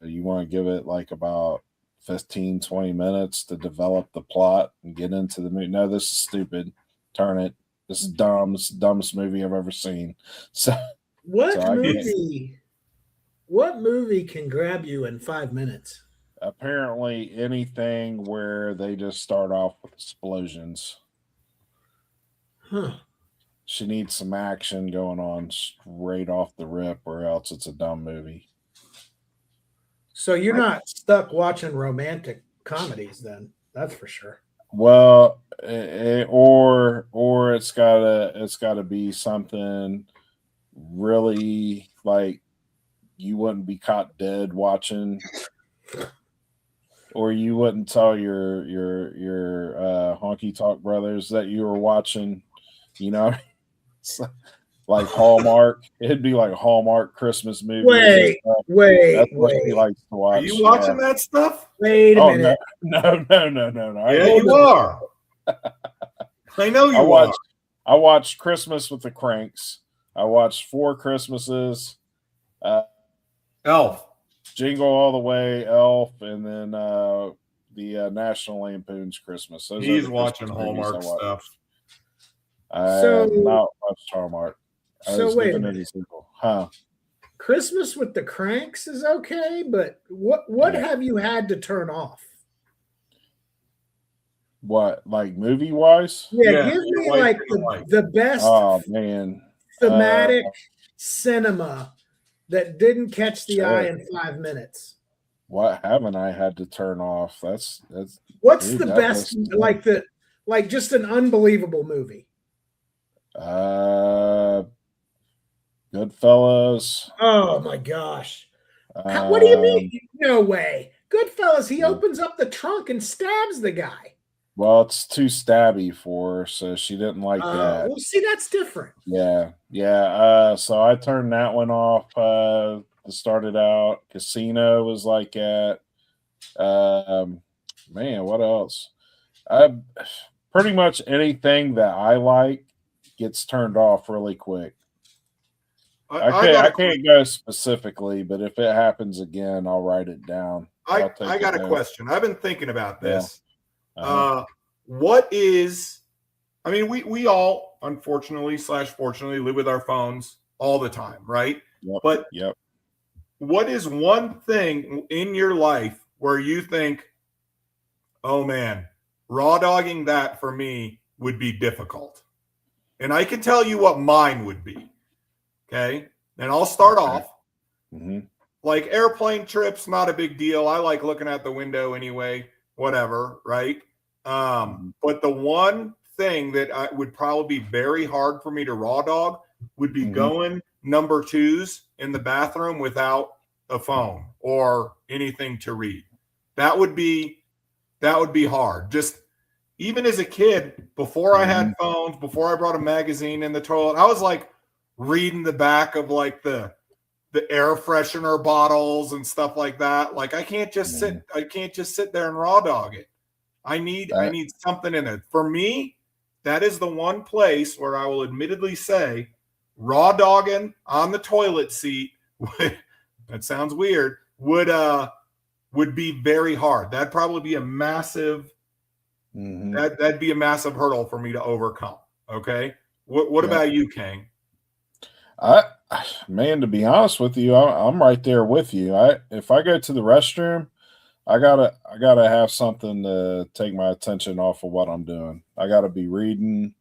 you want to give it like about 15, 20 minutes to develop the plot and get into the movie? No, this is stupid. Turn it. This is dumb. This is the dumbest movie I've ever seen. So what movie can grab you in 5 minutes? Apparently anything where they just start off with explosions. Huh. She needs some action going on straight off the rip, or else it's a dumb movie. So you're not stuck watching romantic comedies then. That's for sure. Well, or it's gotta be something really like you wouldn't be caught dead watching, or you wouldn't tell your honky talk brothers that you were watching, you know, like Hallmark. It'd be like Hallmark Christmas movies. Wait. That's what she likes to watch. Are you watching that stuff? Wait a minute. No. Yeah, you are. I know you are. I watched Christmas with the Cranks. I watched 4 Christmases. Elf. Jingle All the Way, Elf, and then the National Lampoon's Christmas. He's watching Hallmark stuff. I have not watched Hallmark. So wait a minute. Huh? Christmas with the Cranks is okay, but what have you had to turn off? What, like movie wise? Yeah, give me like the best thematic cinema that didn't catch the eye in 5 minutes. What haven't I had to turn off? That's what's the best like just an unbelievable movie? Goodfellas. Oh my gosh. What do you mean? No way. Goodfellas, he opens up the trunk and stabs the guy. Well, it's too stabby for her, so she didn't like that. Well, see, that's different. Yeah. So I turned that one off. Started out. Casino was like that. Man, what else? Pretty much anything that I like gets turned off really quick. I can't go specifically, but if it happens again, I'll write it down. I got a question. I've been thinking about this. Yeah. What is? I mean, we all unfortunately / fortunately live with our phones all the time, right? Yep. But what is one thing in your life where you think, oh man, raw dogging that for me would be difficult? And I can tell you what mine would be. Okay. And I'll start off. Mm-hmm. Like airplane trips, not a big deal. I like looking out the window anyway, whatever. Right. But the one thing that would probably be very hard for me to raw dog would be going number 2s in the bathroom without a phone or anything to read. That would be hard. Just even as a kid, before I had phones, before I brought a magazine in the toilet, I was like reading the back of like the air freshener bottles and stuff like that. Like I can't just sit there and raw dog it. I need something in it. For me, that is the one place where I will admittedly say raw dogging on the toilet seat that sounds weird, would be very hard. That'd probably be a massive that'd be a massive hurdle for me to overcome. Okay. What about you, Kang? Man, to be honest with you, I'm right there with you. If I go to the restroom, I gotta have something to take my attention off of what I'm doing. I gotta be reading,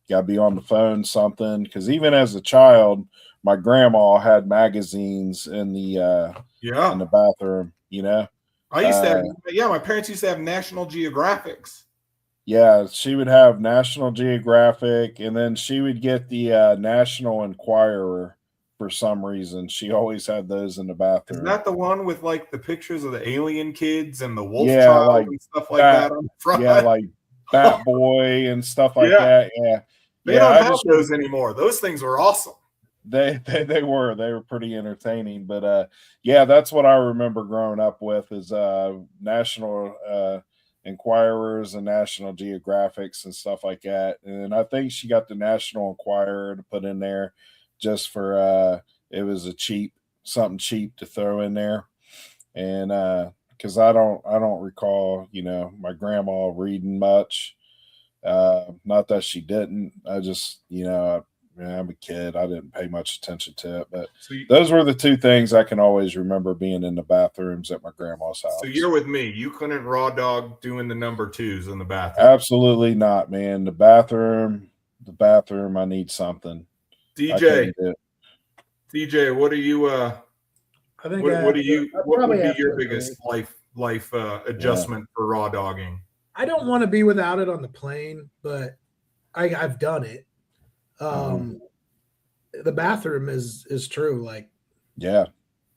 gotta be on the phone, something. Because even as a child, my grandma had magazines in the bathroom. You know, I used to have my parents used to have National Geographics. Yeah, she would have National Geographic, and then she would get the National Enquirer for some reason. She always had those in the bathroom. Is that the one with like the pictures of the alien kids and the wolf child and stuff like that on the front? Yeah, like Bat Boy and stuff like that. Yeah. They don't have those anymore. Those things were awesome. They were pretty entertaining. But that's what I remember growing up with is National Enquirers and National Geographics and stuff like that. And I think she got the National Enquirer to put in there just for it was something cheap to throw in there. And because I don't recall, my grandma reading much. Not that she didn't. I just, I'm a kid. I didn't pay much attention to it. But those were the two things I can always remember being in the bathrooms at my grandma's house. So you're with me. You couldn't raw dog doing the number 2s in the bathroom. Absolutely not, man. The bathroom, I need something. DJ, what are you what would be your biggest life adjustment for raw dogging? I don't want to be without it on the plane, but I've done it. The bathroom is true. Like, yeah,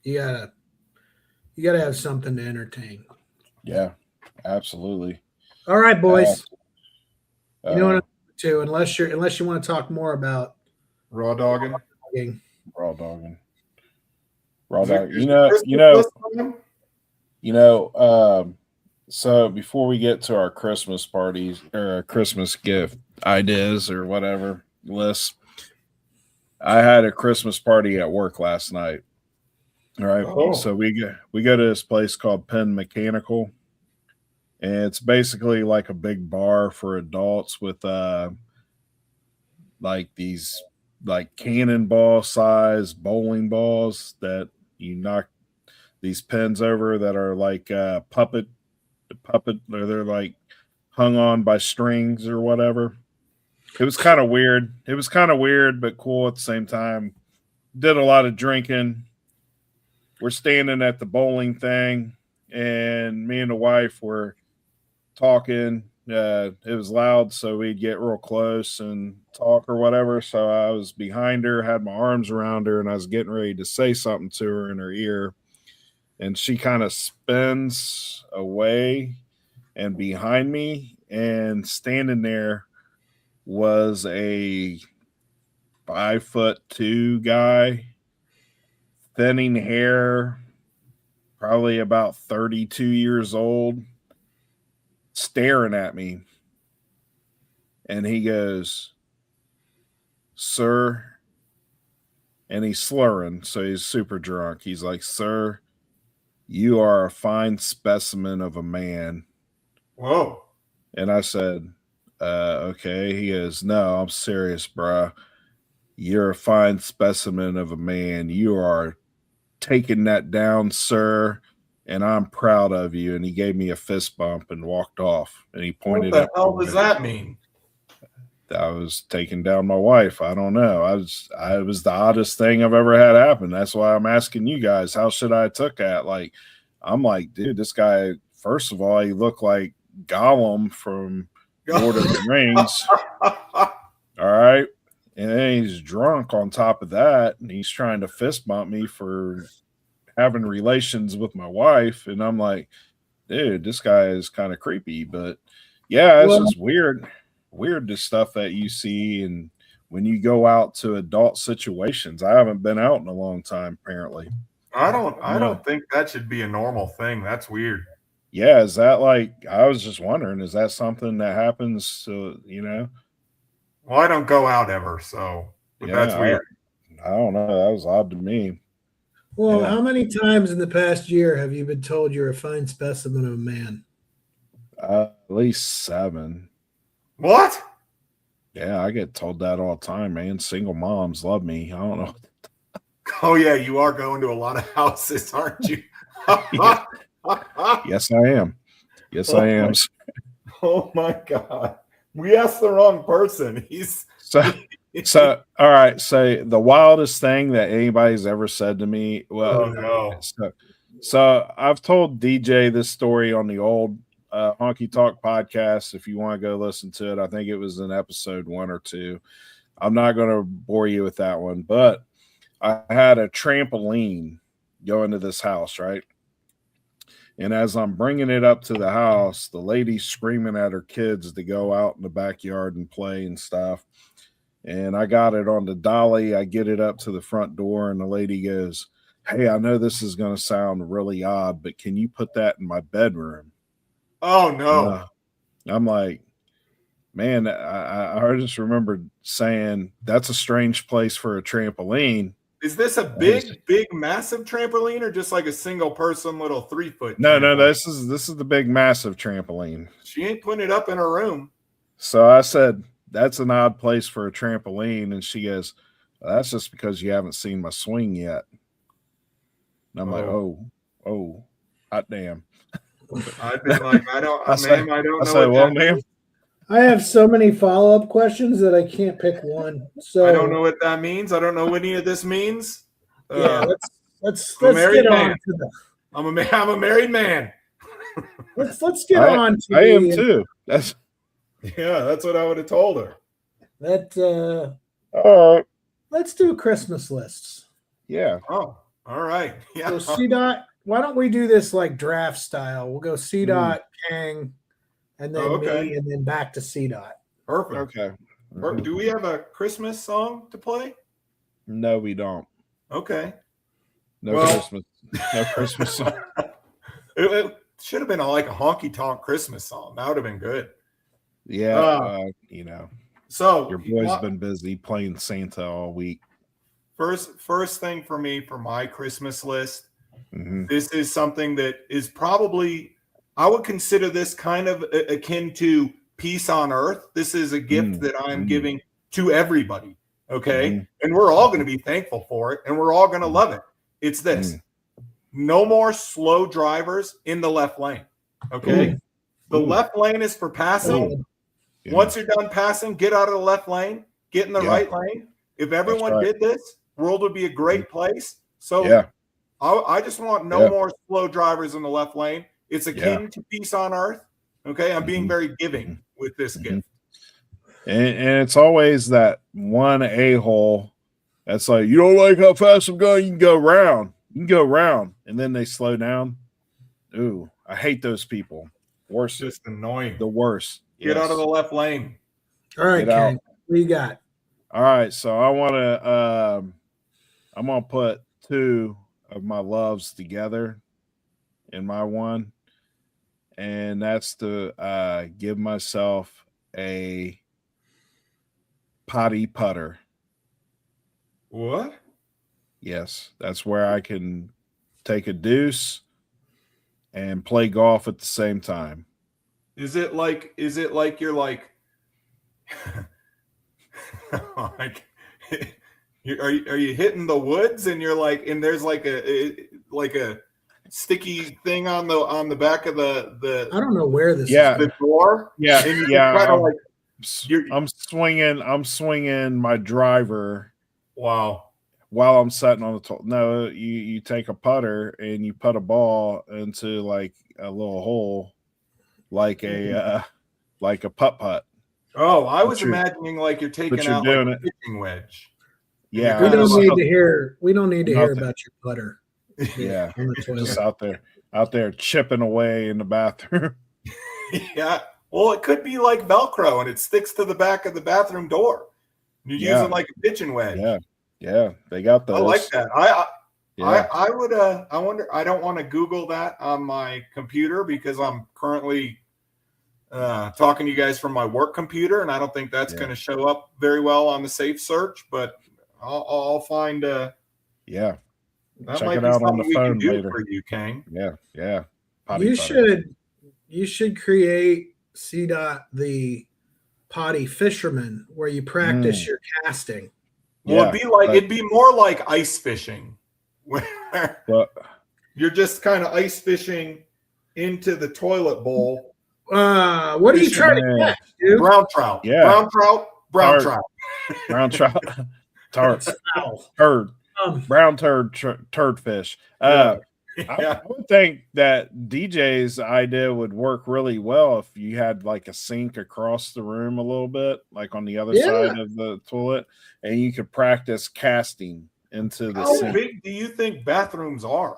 You gotta have something to entertain. Yeah, absolutely. All right, boys. You know what Uh, I'm to unless you want to talk more about Raw dogging. raw dogging. Is it You know, Christmas time? so before we get to our Christmas parties or our Christmas gift ideas or whatever lists, I had a Christmas party at work last night. All right. Oh. So we go to this place called Penn Mechanical. And it's basically like a big bar for adults with like these like cannonball size bowling balls that you knock these pins over that are like puppet or they're like hung on by strings or whatever. It was kind of weird. It was kind of weird, but cool at the same time. Did a lot of drinking. We're standing at the bowling thing, and me and the wife were talking. It was loud, so we'd get real close and talk or whatever. So I was behind her, had my arms around her, and I was getting ready to say something to her in her ear. And she kind of spins away and behind me, and standing there was a 5'2" guy, thinning hair, probably about 32 years old, staring at me. And he goes, "Sir," and he's slurring, so he's super drunk. He's like, "Sir, you are a fine specimen of a man." Whoa. And I said, okay. He goes, "No, I'm serious, bruh. You're a fine specimen of a man. You are taking that down, sir, and I'm proud of you." And he gave me a fist bump and walked off. And he pointed What up. the hell does that mean? I was taking down my wife. I don't know. I was the oddest thing I've ever had happen. That's why I'm asking you guys, how should I took that? Like, I'm like, dude, this guy, first of all, he looked like Gollum from Lord of the Rings. All right. And then he's drunk on top of that. And he's trying to fist bump me for having relations with my wife. And I'm like, dude, this guy is kind of creepy. But yeah, it's just weird the stuff that you see. And when you go out to adult situations, I haven't been out in a long time, apparently. I don't think that should be a normal thing. That's weird. Yeah, is that like, I was just wondering, is that something that happens to, Well, I don't go out ever, so but that's weird. I don't know. That was odd to me. Well, how many times in the past year have you been told you're a fine specimen of a man? At least 7. What? Yeah, I get told that all the time, man. Single moms love me. I don't know. Oh yeah, you are going to a lot of houses, aren't you? Yes, I am. Yes, I am. Oh my God. We asked the wrong person. So all right. So the wildest thing that anybody's ever said to me. Well, oh, no. So I've told DJ this story on the old Honky Talk podcast. If you want to go listen to it, I think it was in episode 1 or 2. I'm not going to bore you with that one, but I had a trampoline go into this house, right? And as I'm bringing it up to the house, the lady's screaming at her kids to go out in the backyard and play and stuff. And I got it on the dolly. I get it up to the front door, and the lady goes, "Hey, I know this is going to sound really odd, but can you put that in my bedroom?" Oh, no. I'm like, man, I just remembered saying, that's a strange place for a trampoline. Is this a big, massive trampoline, or just like a single person little 3-foot? No, this is the big, massive trampoline. She ain't putting it up in her room. So I said, that's an odd place for a trampoline. And she goes, "Well, that's just because you haven't seen my swing yet." And I'm like, oh, hot damn. I've been like, I don't know. Well, ma'am, I have so many follow-up questions that I can't pick one. So I don't know what that means. I don't know what any of this means. Yeah, let's get on to that. I'm a married man. Let's get on to I am too. That's what I would have told her. That all right. Let's do Christmas lists. Yeah. Oh, All right. Yeah. So C dot. Why don't we do this like draft style? We'll go C dot, Kang, and then okay. me, and then back to C dot. Perfect. Okay. Do we have a Christmas song to play? No, we don't. Okay. No Christmas. No Christmas song. It should have been like a honky tonk Christmas song. That would have been good. Yeah. So your boy's been busy playing Santa all week. First thing for me for my Christmas list, this is something that is probably, I would consider this kind of akin to peace on earth. This is a gift that I'm giving to everybody. Okay. And we're all going to be thankful for it, and we're all going to love it. It's this. No more slow drivers in the left lane. Okay. The left lane is for passing. Once you're done passing, get out of the left lane, get in the right lane. If everyone did this, world would be a great place. So I just want no more slow drivers in the left lane. It's akin to peace on earth. Okay. I'm being very giving with this gift. And it's always that one a-hole that's like, you don't like how fast I'm going, you can go around. You can go around. And then they slow down. Ooh, I hate those people. Worst. Just annoying. The worst. Get out of the left lane. All right, Ken, what do you got? All right, so I want to I'm going to put two of my loves together in my one, and that's to give myself a potty putter. What? Yes, that's where I can take a deuce and play golf at the same time. Is it like you're like like are you hitting the woods and you're like, and there's like a sticky thing on the back of the I don't know where this is. The door. Yeah. And I'm swinging my driver. Wow. While I'm sitting on the top. No, you take a putter and you put a ball into like a little hole, like a putt. Oh, I was imagining like you're taking out like a pitching wedge. Yeah, we don't need to hear. We don't need to hear about your putter. Yeah, just out there chipping away in the bathroom. Yeah, well, it could be like Velcro and it sticks to the back of the bathroom door. You're using like a pitching wedge. Yeah, they got those. I like that. I would. I wonder. I don't want to Google that on my computer because I'm currently talking to you guys from my work computer, and I don't think that's going to show up very well on the safe search. But I'll find. That check might it be out on the we phone can do later for you, Kang. Yeah. You should create the potty fisherman where you practice your casting. Well, it'd be more like ice fishing, where you're just kind of ice fishing into the toilet bowl. What are you trying to catch, dude? Brown trout. Yeah. Brown trout. Brown trout. Turd. Brown turd fish. I would think that DJ's idea would work really well if you had like a sink across the room a little bit, like on the other side of the toilet, and you could practice casting into the sink. How big do you think bathrooms are?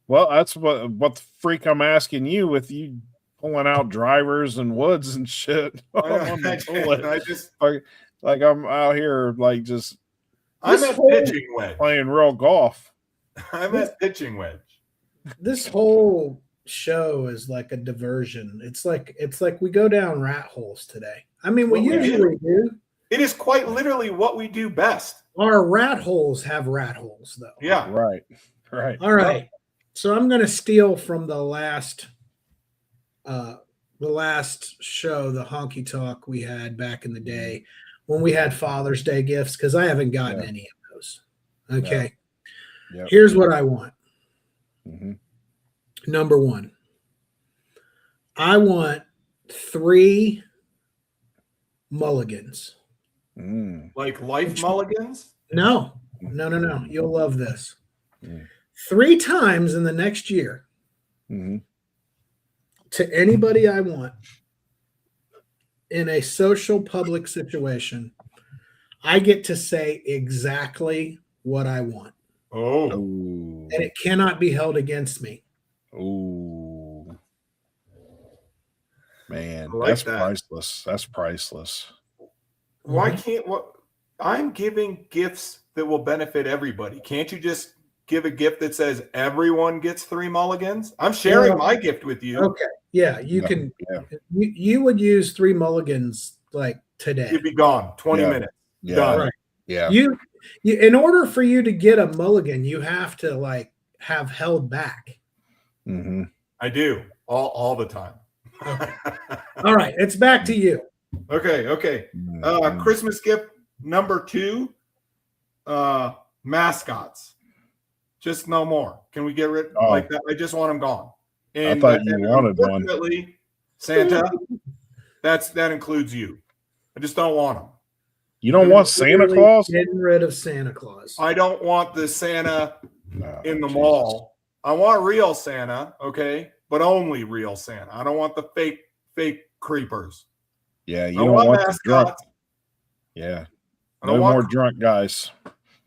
Well, that's what the freak I'm asking you, with you pulling out drivers and woods and shit on the toilet. I just like I'm out here like just I'm at pitching wedge playing real golf. I'm at pitching wedge. This whole show is like a diversion. It's like we go down rat holes today. I mean, we usually do. It is quite literally what we do best. Our rat holes have rat holes, though. Yeah. Right. All right. So I'm going to steal from the last show, the honky talk we had back in the day when we had Father's Day gifts, because I haven't gotten any of those. Okay. Yep. Here's what I want. Mm-hmm. Number one, I want 3 mulligans. Like life mulligans? No. You'll love this. 3 times in the next year to anybody I want in a social public situation, I get to say exactly what I want. Oh. Ooh. and it cannot be held against me. Ooh. Man, I like that's that. priceless. That's priceless. Why Mhm. can't what I'm giving gifts that will benefit everybody. Can't you just give a gift that says everyone gets 3 mulligans? I'm sharing Well, my gift with you. Okay. Yeah, you Yeah, can. yeah. You would use 3 mulligans like today. You'd be gone 20 Yeah. minutes. Yeah. Done. Right. Yeah. You, in order for you to get a mulligan, you have to like have held back. Mm-hmm. I do all the time. Okay. All right, it's back to you. Okay. Mm-hmm. Christmas gift number 2, mascots. Just no more. Can we get rid like that? I just want them gone. And I thought you wanted one. Unfortunately, Santa, that includes you. I just don't want them. You don't want Santa Literally Claus? Getting rid of Santa Claus. I don't want the Santa No, in the Jesus. mall. I want real Santa, okay, but only real Santa. I don't want the fake creepers. Yeah, you I don't want want the drunk. mascots. Yeah. I don't No want more drunk guys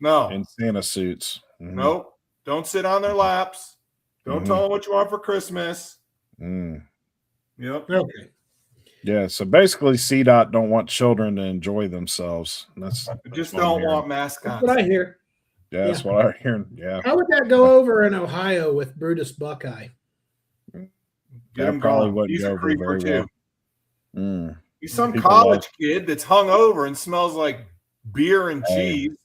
no. in Santa suits. Mhm. Nope. Don't sit on their laps. Don't Mhm. tell them what you want for Christmas. Mm. Yep. Okay. Yeah, so basically CDOT don't want children to enjoy themselves. That's Just what I'm don't hearing. want That's mascots. what I hear. Yeah, that's what I'm hearing. Yeah. How would that go over in Ohio with Brutus Buckeye? Get That him probably gone. wouldn't He's go a over creeper very too. well. Mm. He's some People college kid that's hung over and smells like beer and Hey, cheese.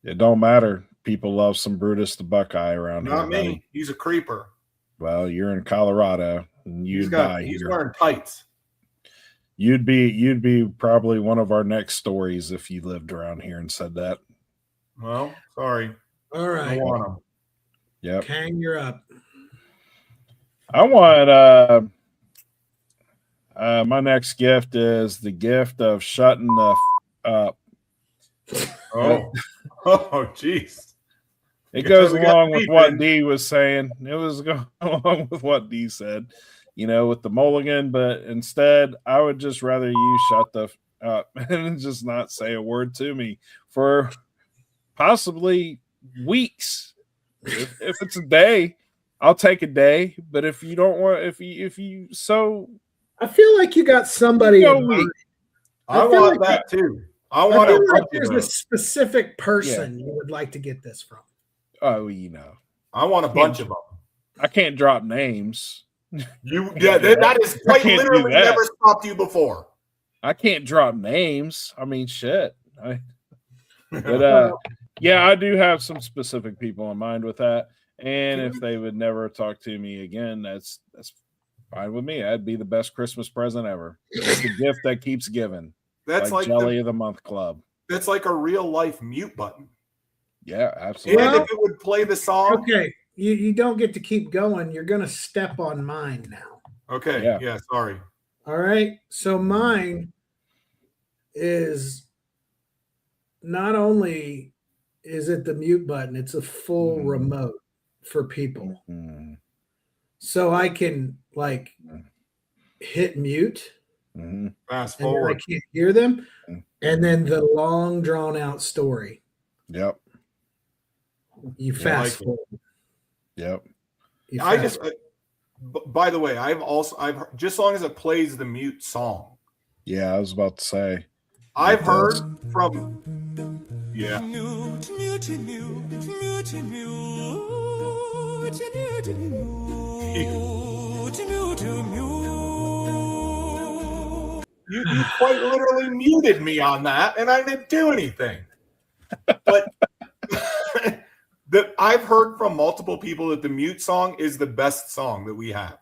It don't matter. People love some Brutus the Buckeye around Not here, me. buddy. He's a creeper. Well, you're in Colorado and you'd die He's here. wearing tights. You'd be probably one of our next stories if you lived around here and said that. Well, sorry. All I right. don't want him. Yep. Kang, you're up. I want my next gift is the gift of shutting the up. Oh, oh, jeez. It Guess goes we got along with what beefing. Dee was saying. It was going along with what Dee said, with the mulligan, but instead I would just rather you shut the up and just not say a word to me for possibly weeks. If it's a day, I'll take a day. But if you don't want, if you so, I feel like you got somebody Go in weak. mind. I I feel want like that too. I I want feel a like bunch of there's a those. specific person you would like to get this from. oh, I want a bunch of them. I can't drop names. That is quite can't do literally that. never stopped you before. I can't drop names. I mean, shit. But yeah, I do have some specific people in mind with that. And if they would never talk to me again, that's fine with me. That'd be the best Christmas present ever. It's the gift that keeps giving. That's like Jelly of the Month Club. that's like a real life mute button. Yeah, absolutely. And Well- if it would play the song, Okay, you don't get to keep going. You're going to step on mine now. okay, Yeah. yeah, sorry. All right. So mine is not only is it the mute button, it's a full remote for people. Mm, So I can like hit mute mhm. Fast and then I forward. can't hear them. Mm. And then the long drawn out story. Yep. You Yeah, fast like it. forward. Yep. You I fast just by the way, I've just as long as it plays the mute song. Yeah, I was about to say. I've It heard does. from yeah. You quite literally muted me on that, and I didn't do anything. But I've heard from multiple people that the mute song is the best song that we have.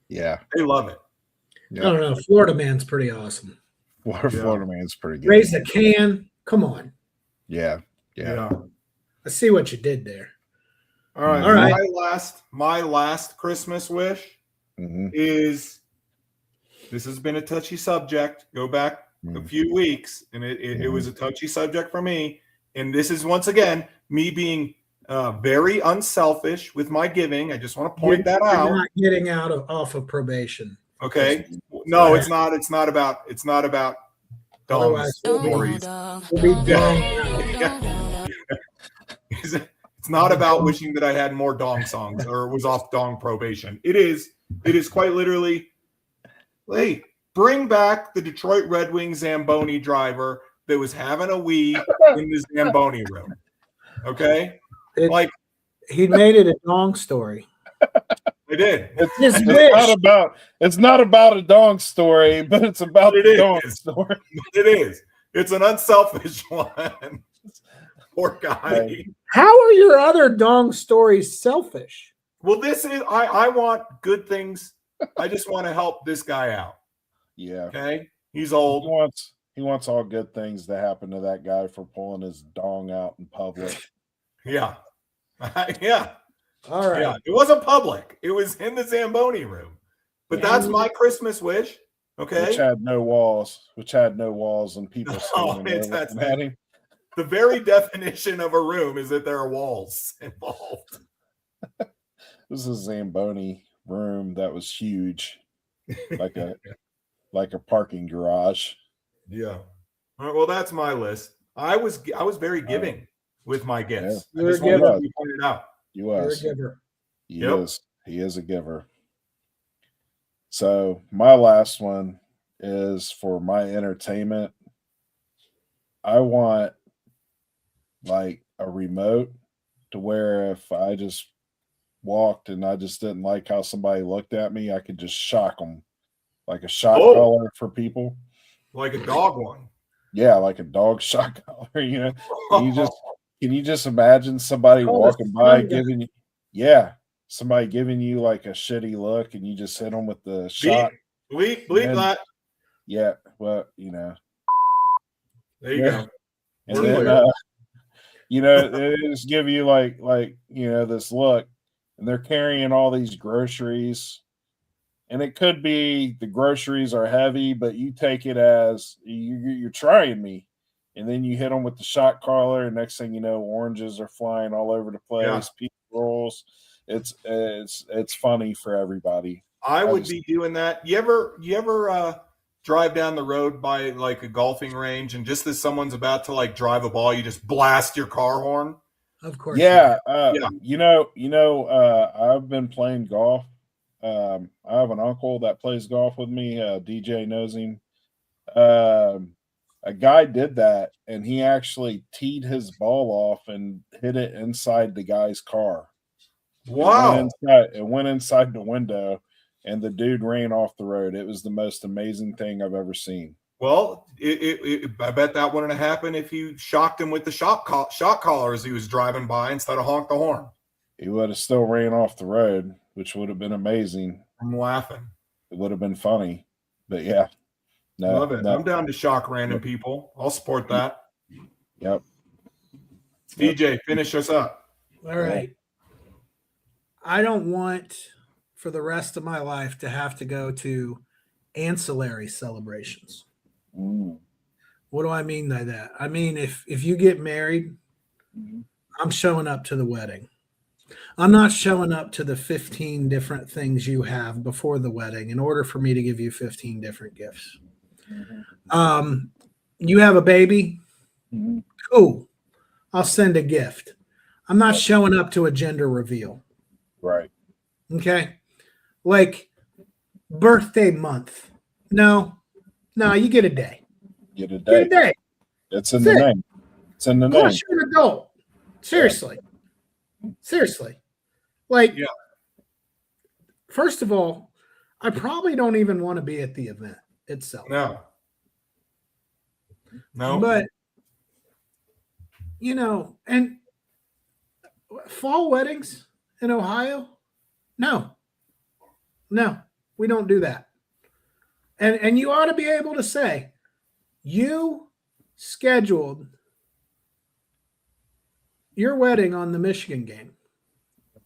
Yeah. They love it. I don't know. Florida Man's pretty awesome. Florida Man's pretty good. Raise the can. Come on. Yeah. Yeah. I see what you did there. All right. All right. My last Christmas wish Mhm. is this has been a touchy subject. Go back a few weeks, and it was a touchy subject for me. And this is once again me being very unselfish with my giving. I just want to point that You're out. not getting off of probation. Okay. No, it's not. It's not about dumb Otherwise, stories. we'll be done. It's It's not about wishing that I had more dong songs or was off dong probation. It is quite literally, hey, bring back the Detroit Red Wings Zamboni driver that was having a wee in the Zamboni room. Okay? He made it a dong story. I did. It's not about a dong story, but it's about the dong story. It is. It's an unselfish one. Poor guy. How are your other dong stories selfish? Well, this is I want good things. I just want to help this guy out. Yeah. Okay. He's old. He wants all good things to happen to that guy for pulling his dong out in public. Yeah. Yeah. All right. Yeah. It wasn't public. It was in the Zamboni room. But that's my Christmas wish. Okay. Which had no walls, and people The very definition of a room is that there are walls involved. This is a Zamboni room that was huge, like a parking garage. Yeah. All right, well, that's my list. I was very giving with my gifts. Yeah. I just wanted to be pointed out. You're a giver. He is a giver. So my last one is for my entertainment. I want like a remote to where if I just walked and I just didn't like how somebody looked at me, I could just shock them, like a shock collar for people, like a dog one. Yeah, like a dog shock collar. You know, can you just imagine somebody walking by giving you, somebody giving you like a shitty look, and you just hit them with the shock. Bleep that. Yeah, well, you know. There you go. And then, you know, they just give you like you know, this look, and they're carrying all these groceries, and it could be the groceries are heavy, but you take it as you're trying me, and then you hit them with the shot collar, and next thing you know, oranges are flying all over the place, pizza rolls. It's funny for everybody. I would be doing that. You ever drive down the road by like a golfing range, and just as someone's about to like drive a ball, you just blast your car horn? Of course. Yeah. You know, I've been playing golf. I have an uncle that plays golf with me. DJ knows him. A guy did that, and he actually teed his ball off and hit it inside the guy's car. Wow. It went inside the window, and the dude ran off the road. It was the most amazing thing I've ever seen. Well, I bet that wouldn't have happened if you shocked him with the shot collar as he was driving by instead of honk the horn. He would have still ran off the road, which would have been amazing. I'm laughing. It would have been funny. But yeah. No, love it. I'm down to shock random people. I'll support that. Yep. DJ, finish us up. All right. I don't want for the rest of my life to have to go to ancillary celebrations. What do I mean by that? I mean, if you get married, I'm showing up to the wedding. I'm not showing up to the 15 different things you have before the wedding in order for me to give you 15 different gifts. You have a baby? Cool. I'll send a gift. I'm not showing up to a gender reveal. Right. Okay. Like birthday month. No, you get a day. Get a day. It's in the name. It's in the name. Plus, you're an adult. Seriously. Like, first of all, I probably don't even want to be at the event itself. No. But, you know, and fall weddings in Ohio, no, we don't do that. And you ought to be able to say, you scheduled your wedding on the Michigan game.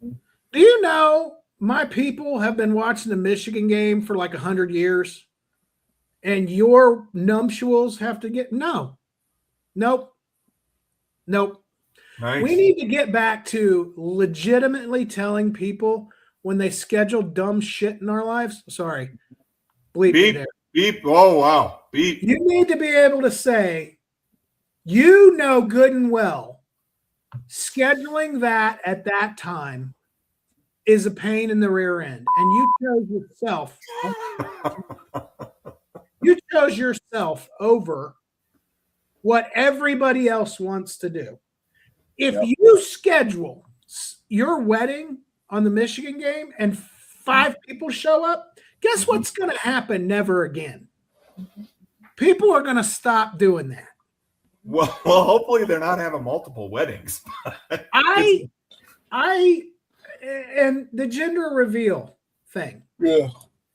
Do you know my people have been watching the Michigan game for like 100 years? And your nuptials have to get nope. Nice. We need to get back to legitimately telling people when they schedule dumb shit in our lives. Sorry. Beep. Oh, wow. Beep. You need to be able to say, you know good and well, scheduling that at that time is a pain in the rear end, and you chose yourself over what everybody else wants to do. If you schedule your wedding on the Michigan game and 5 people show up, guess what's going to happen? Never again. People are going to stop doing that. Well, hopefully they're not having multiple weddings. And the gender reveal thing. Yeah.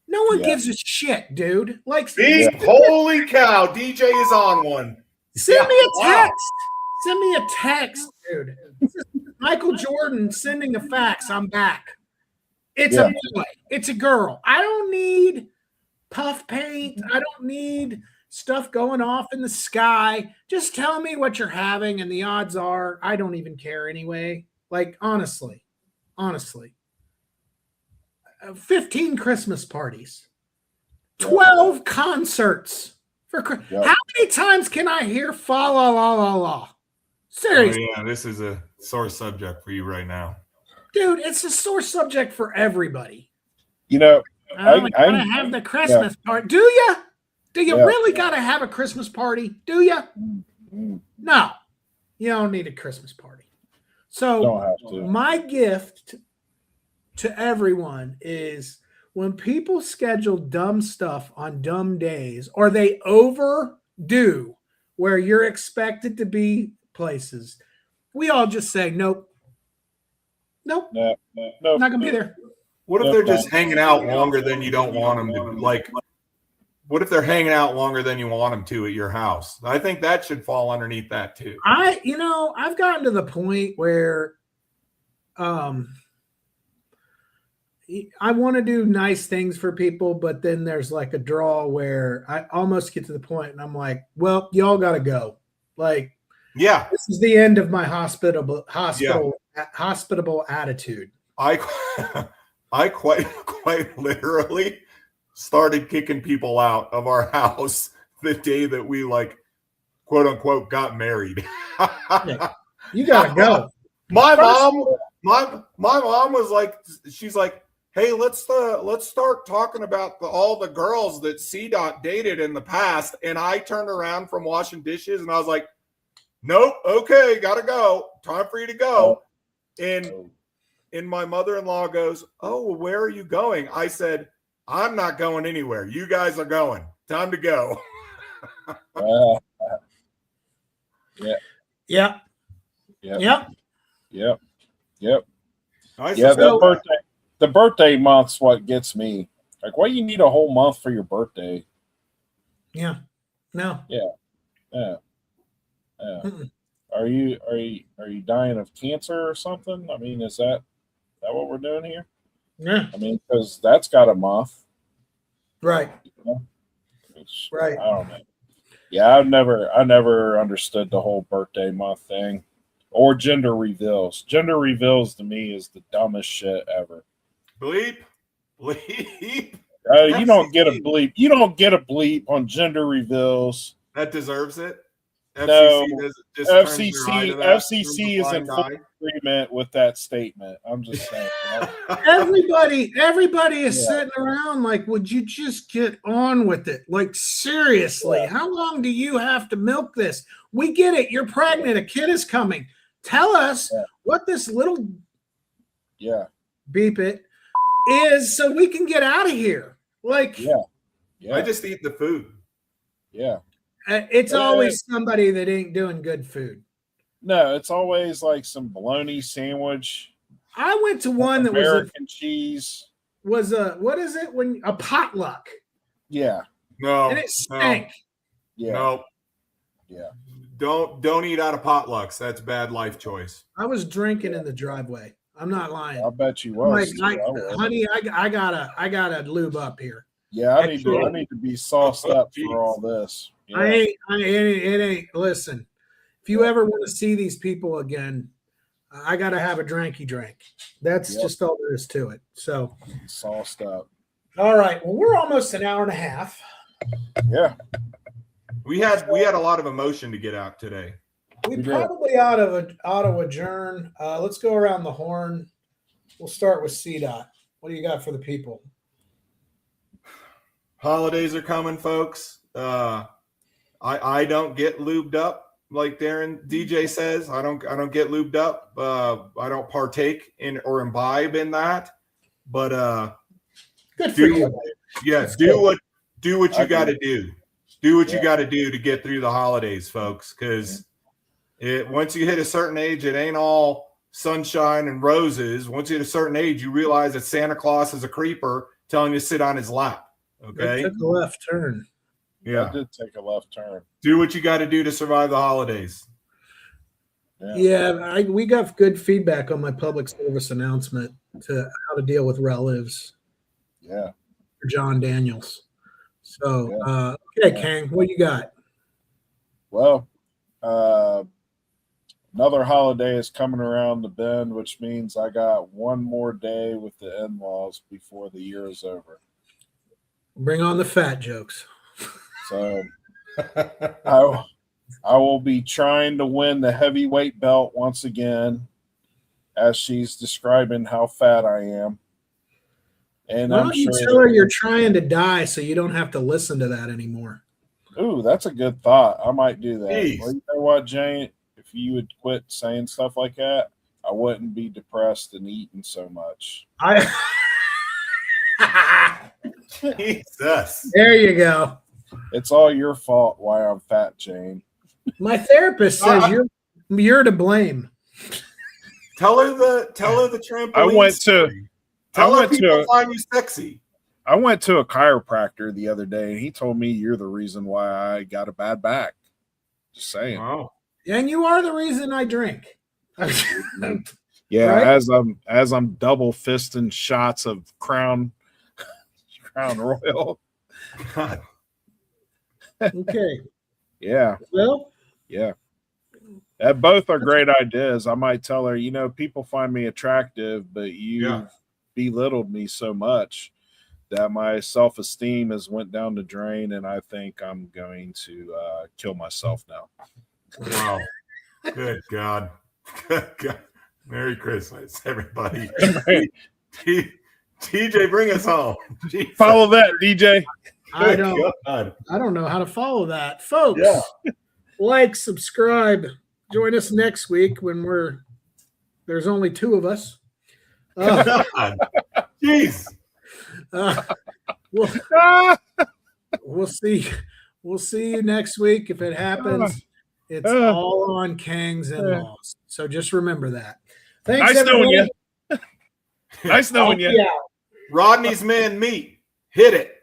No one gives a shit, dude. Like, holy cow, DJ is on one. Send me a text. Send me a text, dude. Michael Jordan sending a fax. I'm back. It's a boy. It's a girl. I don't need puff paint. I don't need stuff going off in the sky. Just tell me what you're having, and the odds are I don't even care anyway. Like, honestly. 15 Christmas parties, 12 concerts for How many times can I hear fa la la la la? Seriously. Oh, yeah, this is a sore subject for you right now. Dude, it's a sore subject for everybody. You know, I gotta have the Christmas party. Do you? Do you really gotta have a Christmas party? Do you? No, you don't need a Christmas party. So my gift to everyone is when people schedule dumb stuff on dumb days, or they overdo where you're expected to be places, we all just say, nope, not gonna be there. What if they're just hanging out longer than you don't want them to? Like, what if they're hanging out longer than you want them to at your house? I think that should fall underneath that too. I've gotten to the point where I want to do nice things for people, but then there's like a draw where I almost get to the point and I'm like, well, y'all got to go. Like, this is the end of my hospitable attitude. I quite literally started kicking people out of our house the day that we, like, quote unquote, got married. You gotta go. My mom was like, she's like, hey, let's start talking about all the girls that CDOT dated in the past. And I turned around from washing dishes and I was like, nope, okay, gotta go. Time for you to go. And my mother-in-law goes, oh, well, where are you going? I said, I'm not going anywhere. You guys are going. Time to go. Yep. The birthday month's what gets me. Like, why you need a whole month for your birthday? Yeah. No. Yeah. Are you dying of cancer or something? I mean, is that what we're doing here? Yeah. I mean, because that's got a month. Right. Right. I don't know. Yeah, I never understood the whole birthday month thing or gender reveals. Gender reveals to me is the dumbest shit ever. Bleep. You don't get a bleep. You don't get a bleep on gender reveals. That deserves it. FCC is in full agreement with that statement. I'm just saying. Everybody is sitting around like, would you just get on with it? Like, seriously, how long do you have to milk this? We get it. You're pregnant. A kid is coming. Tell us what this little beep it is so we can get out of here. Like, I just eat the food. Yeah. It's always somebody that ain't doing good food. No, it's always like some bologna sandwich. I went to one that American cheese. Was what is it when a potluck? Yeah. No. And it stank. Yeah. No. Yeah. Don't eat out of potlucks. That's bad life choice. I was drinking in the driveway. I'm not lying. I bet you was. Like, honey, I gotta lube up here. Yeah, I need to be sauced up for all this. Yeah. It ain't. Listen, if you ever want to see these people again, I got to have a drinky drink. That's just all there is to it. So sauced up. All right. Well, we're almost an hour and a half. Yeah. We had a lot of emotion to get out today. We probably ought to adjourn. Let's go around the horn. We'll start with CDOT. What do you got for the people? Holidays are coming, folks. I don't get lubed up like Darren DJ says. I don't get lubed up. I don't partake in or imbibe in that. But good for you. Yeah, do what you got to do. Do what you got to do to get through the holidays, folks. Because once you hit a certain age, it ain't all sunshine and roses. Once you hit a certain age, you realize that Santa Claus is a creeper telling you to sit on his lap. Okay, I took a left turn. Yeah, I did take a left turn. Do what you got to do to survive the holidays. Yeah, we got good feedback on my public service announcement to how to deal with relatives. Yeah, for John Daniels. So, okay, Kang, what you got? Well, another holiday is coming around the bend, which means I got one more day with the in-laws before the year is over. Bring on the fat jokes. So I will be trying to win the heavyweight belt once again, as she's describing how fat I am. And why don't you tell her you're trying to die so you don't have to listen to that anymore? Ooh, that's a good thought. I might do that. Jeez. Well, you know what, Jane? If you would quit saying stuff like that, I wouldn't be depressed and eating so much. Jesus. There you go. It's all your fault why I'm fat, Jane. My therapist says you're to blame. Tell her the trampoline. I went to people find you sexy. I went to a chiropractor the other day, and he told me you're the reason why I got a bad back. Just saying. Wow. And you are the reason I drink. Yeah, right? as I'm double fisting shots of Crown Royal. God. Okay. Yeah. Well. Yeah. Both are great ideas. I might tell her, people find me attractive, but you belittled me so much that my self-esteem has went down the drain, and I think I'm going to kill myself now. Wow. Good God. Good God. Merry Christmas, everybody. TJ, bring us home. Jesus. Follow that, DJ. I don't know how to follow that. Folks, like, subscribe. Join us next week when there's only two of us. Jeez. We'll see you next week. If it happens, it's all on Kang's in-laws. So just remember that. Thanks, nice knowing everyone. you. Nice knowing you. Rodney's man meat. Hit it.